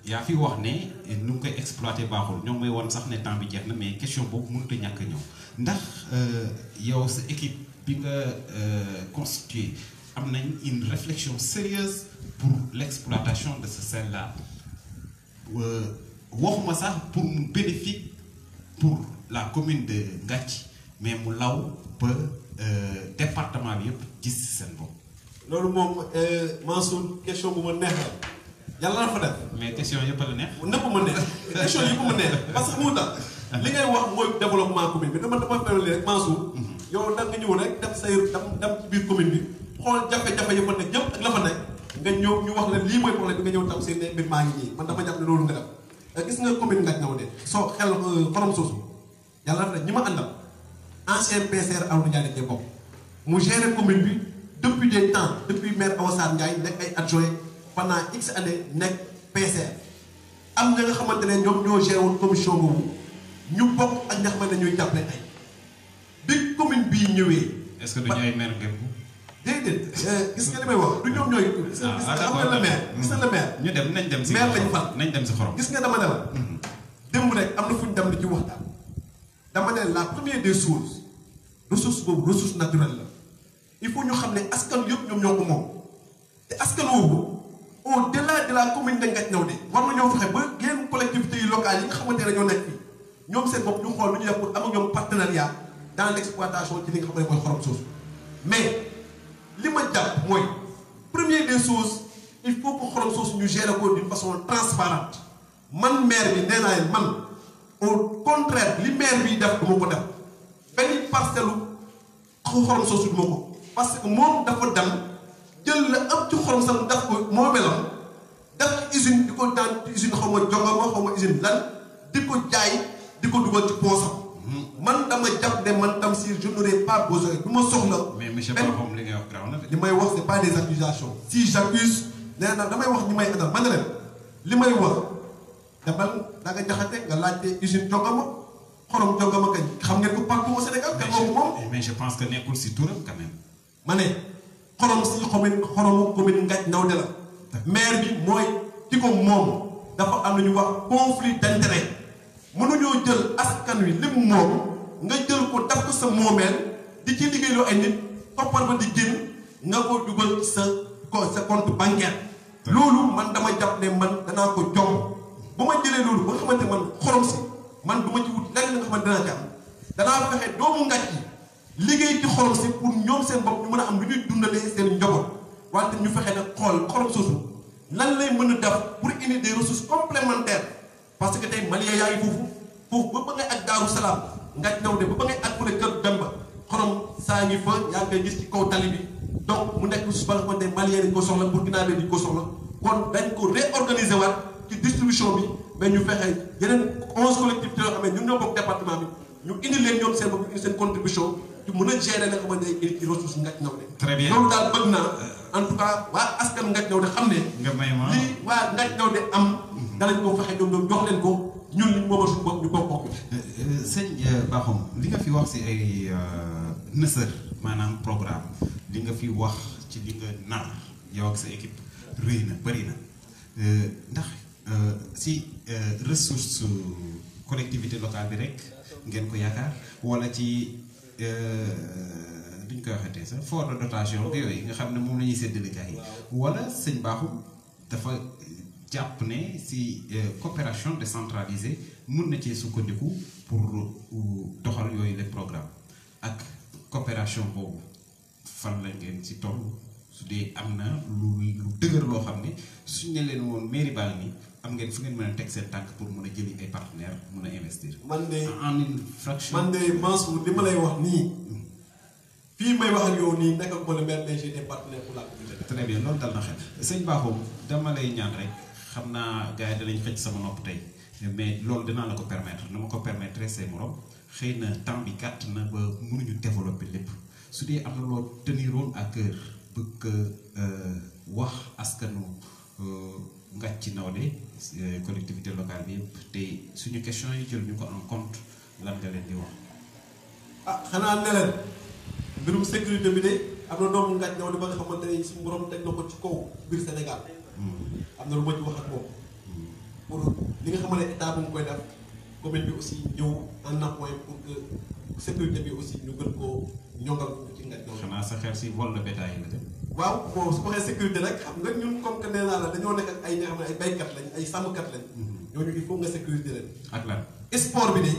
yaa fi wax ne nu ngi koy exploité baaxul ñoom mooy woon sax ne temps bi jeex na mais question boobu mënut a ñàkk ñëw ndax yow sa équipe bi nga constitué am nañ une réflexion sérieuse pour l'exploitation de ce sel-là waxuma sax pour mu bénéfique pour la commune de Ngathie mais mu law ba département bi yëpp gis seen bopp. loolu moom Mansour question bu ma neexal. yàlla na fa def. mais question yëpp la neex. nëpp ma neex question yëpp ma neex parce que mu tax li ngay wax mooy développement commune bi dama fayal rek Mansour. yow da nga ñëw rek dem say dem ci biir commune bi xool jafe-jafe yi fa nekk yëpp ak la fa nekk nga ñëw ñu wax la lii mooy problème bi nga ñëw tam seen mbir maa ngi nii man dama jàpp ne loolu nga def gis nga commune Ngathie Ndiaoundé soo xel xorom soosu yàlla na fa def ñi ma àndal ancien PCR Amadou Ndiaye dañ bokk mu géré commune bi depuis des temps depuis maire Awa Sarr Ndiaye nekk ay adjoint pendant X années nekk PCR am na nga xamante ne ñoom ñoo géré woon commission boobu ñu bokk ak ña xamante ne ñooy jàppale tey bi commune bii ñëwee. est-ce que dañu ay maire ngeen ko. déedéet gis nga li may wax du ñoom ñooy. gis nga xam nga le maire. gis nga le maire. ñu dem nañ dem si. maire lañu fal nañ dem si xorom. gis nga dama ne la. démb rek am na fu ñu dem di ci waxtaan. dama ne la première des choses ressource boobu ressource naturelle la il faut ñu xam ne askan yëpp ñoom ñoo ko moom te askan woowu au-delà de la commune de Ngathie Nawde war nañoo fexe ba yenn collectivités yi locales yi nga xamante ne ñoo nekk fii ñoom seen bopp ñu xool lu ñu def pour am ak ñoom partenariat dans l'exploitation ci li nga xam ne mooy xorom soosu mais li ma jàpp mooy première des choses il faut que xorom soosu ñu gérer ko d'une façon transparente man maire bi nee naa leen man au contraire li maire bi def du ma ko def benn parcelle xorom soosu du ma ko parce que moom dafa dem jël la ëpp ci xorom sax daf ko moo melam def ci usine di ko daan ci usine xaw ma jogama xaw ma usine lan di ko jaay di ko dugal ci poosam man dama jàpp ne man Tamsir je n'aurais pas besoin du ma soxla. mais monsieur Bakhoum li ngay wax graw na li may wax c'est pas des accusations si j'accuse nee na damay wax ñi may àndal man ne leen li may wax demal da nga jaxate nga laajte usine jogama xorom jogama kañ xam ngeen ko partout au Sénégal. kan moo ko moom mais je pense que nekkul si turam quand même. ma ne xorom si xoromu commune Ngathie Nawde la maire bi mooy ki ko moom dafa am lu ñu wax conflit d'intérêt mënuñoo jël askan wi lim moom nga jël ko daf ko sa moomeel di ci liggéeyloo ay nit toppal ba di génn nga ko dugal sa compte bancaire loolu man dama jàpp ne man danaa ko jom bu ma jëlee loolu ba nga xamante man xorom si man du ma ci wut lenn nga xamante danaa ci am danaa fexe doomu Ngathie liggéey ci xorom si pour ñoom seen bopp ñu mën a am lu ñuy dundalee seen njaboot wante ñu fexe nag xool xorom soosu lan lay mën a def pour indi des ressources complémentaires parce que tey Malien yaa ngi foofu ba ngay ak Daaru Salaam Ngathie Nawde ba ngay ak fële Kër Demba xorom saa ngi fa yaa ngi koy gis ci kaw tali bi donc mu nekk ressource ba nga xamante ne Malien dañ ko soxla Burkinabé dañ ko soxla kon dañ ko réorganiser waat ci distribution bi mais ñu fexe yeneen 11 collectivités yoo xam ne ñun ñoo bokk département bi ñu indi leen ñoom seen bopp indi seen contribution ci mën a gérer nga xamante ne ci ressource Ngathie Nawde. très bien loolu daal bëgg naa en tout cas waa askan Ngathie Nawde xam ne. nga may ma li waa Ngathie Nawde am. danañ ko fexe ñoom jox leen ko ñun li ñu moomal suñu bopp ñu bokk. sëñ Bakhoum li nga fi wax si ay nësër maanaam programme li nga fi wax ci li nga nar yow ak sa équipe rëy na bëri na ndax si ressource collectivité locale bi rek ngeen ko yaakaar wala ci duñ koy waxatee sax fort de dotation bi yooyu nga xam ne moom la ñuy séddale gars yi wala sëñ Bakhoum dafa jàpp ne si coopération décentralisée mun na cee sukkandiku pour doxal yooyu les programmes ak coopération boobu fan la ngeen ci toll su dee am na lu dëgër loo xam ne suñ ne leen woon mairie baa nii am ngeen fu ngeen mën a teg seen tànk pour mën a jëli ay partenaires mën a investir. man de en une fraction. man de Mansour li ma lay wax nii fii may wax ak yow nii nekk ak le maire DG des partenaires pour la communauté. très bien loolu dal na xel sëñ Bakhoum dama lay ñaan rek xam naa gars yi danañ xëcc sama nopp tey mais loolu dinaa la ko permettre na ma ko permettre say morom xëy na temps bi gàtt na ba mënuñu développer lépp su dee am na loo teniroon à cœur bëgg wax askanu Ngathie Nawde collectivité locale bi yëpp te suñu question yi jël ñu ko en compte lan nga leen di wax. ah xanaa ne leen mbirum sécurité bi de am na doomu Ngathie Nawde ba nga xamante ne suñu borom teg na ko ci kaw biir Sénégal. am na lu ma ci wax ak moom. pour li nga xamante ne état bu mu koy def commune bi aussi ñëw en appoint pour que sécurité bi aussi ñu gën koo ñongal ci Ngathie Nawde. xanaa sa xel si vol de bétail yi la dem. waaw bon su ko waxee sécurité rek xam nga ñun comme que nee naa la dañoo nekk ak ay ñoo xam ne ay baykat lañ ay sàmmkat lañ. ñooñu il faut nga sécurité leen. ak lan. sport bi de.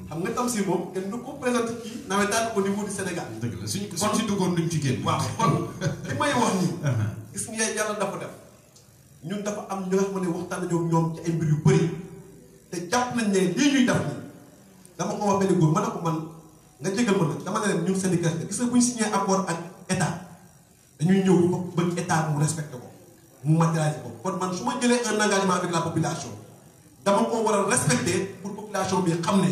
xam nga Tamsir moom kenn du ko présenté ci nawetaan au niveau du Sénégal. dëgg la suñ si duggoon duñ ci génn. waaw kon li may wax nii. gis nga yàlla dafa def ñun dafa am ñoo xam ne waxtaan nañoo ñoom ci ay mbir yu bëri te jàpp nañ ne lii ñuy def nii dama ko wax benn góor ma ne ko man nga jégal ma nag dama ne leen ñun syndicat gis nga bu ñu signé accord ak état dañuy ñëw bëgg état mu respecté ko mu matérialisé ko kon man su ma jëlee un engagement avec la population dama ko war a respecté pour population bi xam ne.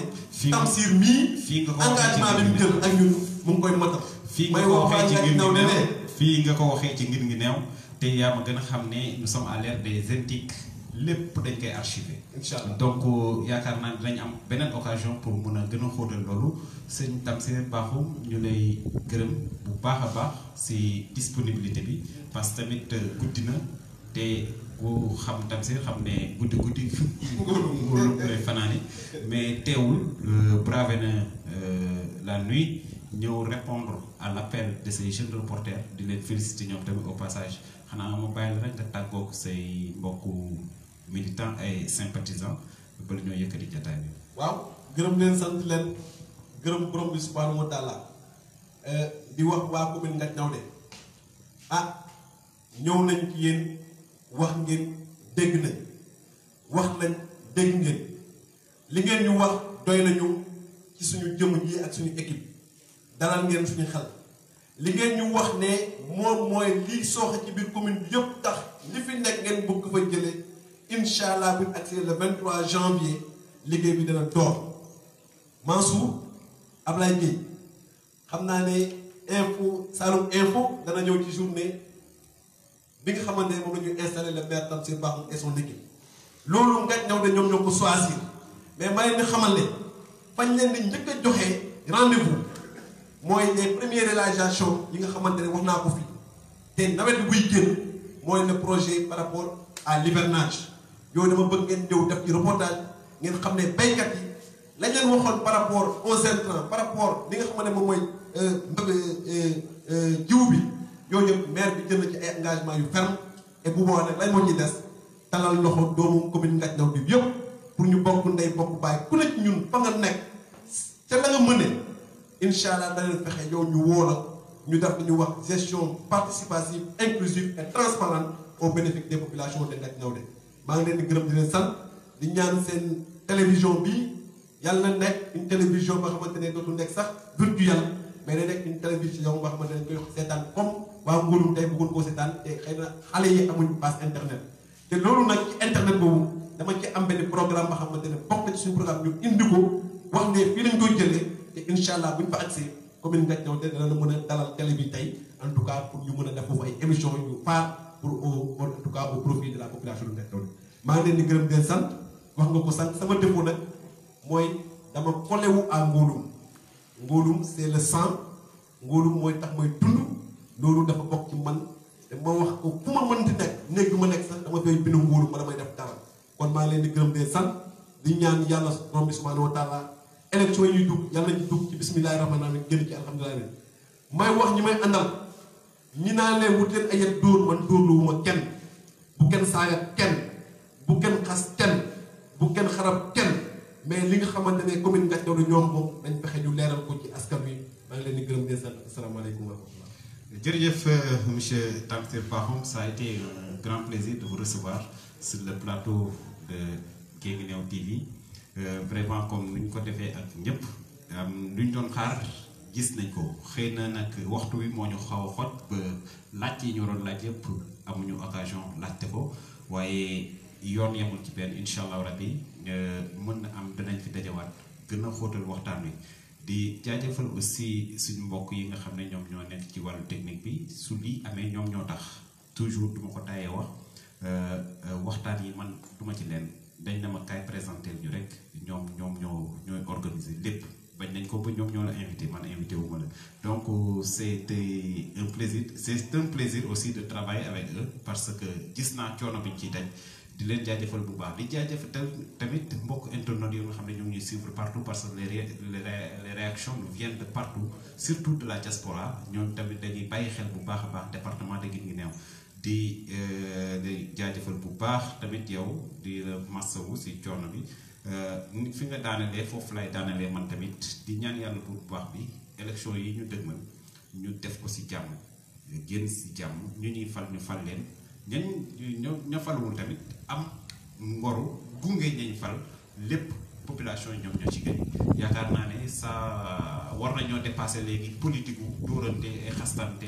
Tamsir mii engagement bi mu jël ak ñun mu ngi koy matal. fii nga ko waxee ci ngir ngi neew fii nga ko waxee ci ngir ngi neew te yaa ma gën a xam ne nous sommes à l'ère des éthiques lépp dañ koy archiver. incha allah donc yaakaar naa dinañ am beneen occasion pour mun a gën a xóotal loolu sëñ Tamsir Bakhoum ñu lay gërëm bu baax a baax si disponibilité bi parce que tamit guddi na te ku xam Tamsir xam ne guddi ngóolu lay fanaani mais teewul bravé na la nuit ñëw répondre à l'appel de ces jeunes reporters di leen féliciter ñoom tamit au passage xanaa ma bàyyi la rek nga tàggoog say mbokku militants et sympathisants ba la ñoo yëkkati jataay bi. waaw gërëm leen sant leen gërëm borom bi subhanahu wa taala di wax waa commune Ngathie Nawde ñëw nañ ci yéen wax ngeen dégg nañ wax nañ dégg ngeen li ngeen ñu wax doy nañu ci suñu jëmm ji ak suñu équipe dalal ngeen suñu xel li ngeen ñu wax ne moom mooy lii sooxe ci biir commune bi yëpp tax li fi nekk ngeen bëgg fa jëlee incha allah bu ñu accès le 23 janvier liggéey bi dana door Mansour Ablaye Gueye xam naa ne info Saloum info dana ñëw ci journée bi nga xamante ne moom la ñu installé le maire Tamsir Bakhoum et son équipe loolu Ngathie Nawde ñoom ñoo ko choisir mais ma leen di xamal ne fañ leen di njëkk a joxe rendez-vous mooy les premières réalisations yi nga xamante ne wax naa ko fii te nawet bi buy génn mooy le projet par rapport à l'hivernage yooyu dama bëgg ngeen ñëw def ci reportage ngeen xam ne baykat yi lañ leen waxoon par rapport aux intrants par rapport li nga xamante ne moom mooy jiw bi yooyu yëpp maire bi jël na ci ay engagement yu ferme et bu boobaa nag lañ moo ci des talal loxo doomu commune Ngathie Nawde bi yëpp pour ñu bokk ndey bokk bàyyi ku ne ci ñun fa nga nekk ca la nga mëne incha allah dana leen fexe yow ñu woo la ñu def li ñuy wax gestion participative inclusive et transparente au bénéfice des populations de Ngathie Nawde maa ngi leen di gërëm di leen sant di ñaan seen télévision bi yàlla na nekk une télévision boo xamante ne dootul nekk sax virtuelle mais day nekk une télévision boo xamante ne koy seetaan comme waa nguurum tey bëggoon koo seetaan te xëy na xale yi amuñ base internet te loolu nag ci internet boobu dama ci am benn programme boo xamante ne bokk na ci suñu programme ñu indi ko wax ne fii lañ koy jëlee te incha allah buñ fa accès commune Ngathie Nawde dana la mën a dalal télé bi tey en tout cas pour ñu mën a def foofu ay émissions yu phare pour en tout cas au profit de la population de Ngathie Nawde maa ngi leen di gërëm di sant wax nga ko sant sama défaut nag mooy dama collé wu à ngóolum ngóolum c'est le sang ngóolum mooy tax mooy dund loolu dafa bokk ci man te ma wax ko fu ma mënti nekk néeg bi ma nekk sax dama koy bindu ngóolum wala may def dara kon maa ngi leen di gërëm di sant di ñaan yàlla borom bi subhanahu wa taala élection yi ñuy dugg yàlla nañu dugg ci bismillahi rahmaani rahim génn ci alhamdulilah leen may wax ñi may àndal ñi naa leen wut leen ay yet dóor man dóorluwuma kenn bu kenn saaga kenn bu kenn xas kenn bu kenn xarab kenn mais li nga xamante ne commune Ngathie Nawde ñoom moom dañ fexe ñu leeral ko ci askan wi maa ngi leen di gërëm di sant asalaamaaleykum wa rahmatullah. Jërëjëf monsieur Tamsir Bakhoum, ça a été un grand plaisir de vous recevoir sur le plateau de Guinguinéo TV. Vraiment comme nu ñu ko defee ak ñëpp lu ñu doon xaar gis nañ ko xëy na nag waxtu wi moo ñu xaw a xot ba laaj yi ñu waroon laaj yëpp amuñu occasion laajte ko waaye yoon yemul ci benn incha allah rabbi mën na am danañ fi dajawaat gën a xóotal waxtaan wi di jaajëfal aussi suñu mbokk yi nga xam ne ñoom ñoo nekk ci wàllu technique bi su lii amee ñoom ñoo tax toujours duma ko tayee wax waxtaan yi man duma ci leen dañ na ma kaay présenter ñu rek ñoom ñooy organiser lépp bañ nañ ko ba ñoom ñoo la invité man invité wu ma la donc c'était un plaisir aussi de travailler avec eux parce que gis naa coono biñ ciy daj di leen jaajëfal bu baax di jaajëfal tamit mbokk internautes yoo nga xam ne ñoo ngi ñuy suivre partout parce que les réactions nous viennent de partout surtout de la diaspora ñoom tamit dañuy bàyyi xel bu baax a baax département de Guinguinéo di jaajëfal bu baax tamit yow di la massawu si coono bi fi nga daanalee foofu lay daanalee man tamit di ñaan yàlla bu baax bi élection yi ñu dëgmal ñu def ko si jàmm génn si jàmm ñu ñuy fal ñu fal leen ña falwul tamit am ngoru gunge ñañ fal lépp population yi ñoom ñoo ci gën yaakaar naa ne ça war nañoo dépasser léegi politique gu dóorante xastante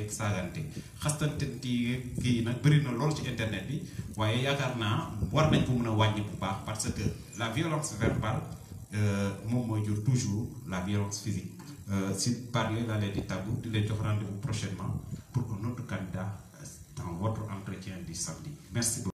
xastante kii nag bëri na lool ci internet bi waaye yaakaar naa war nañ ko mën a wàññi bu baax parce que la violence verbale moom mooy jur toujours la violence physique si parler laa leen di tàggu di leen jox rendez-vous prochainement pour un autre candidat dans votre entretien du samedi merci beaucoup.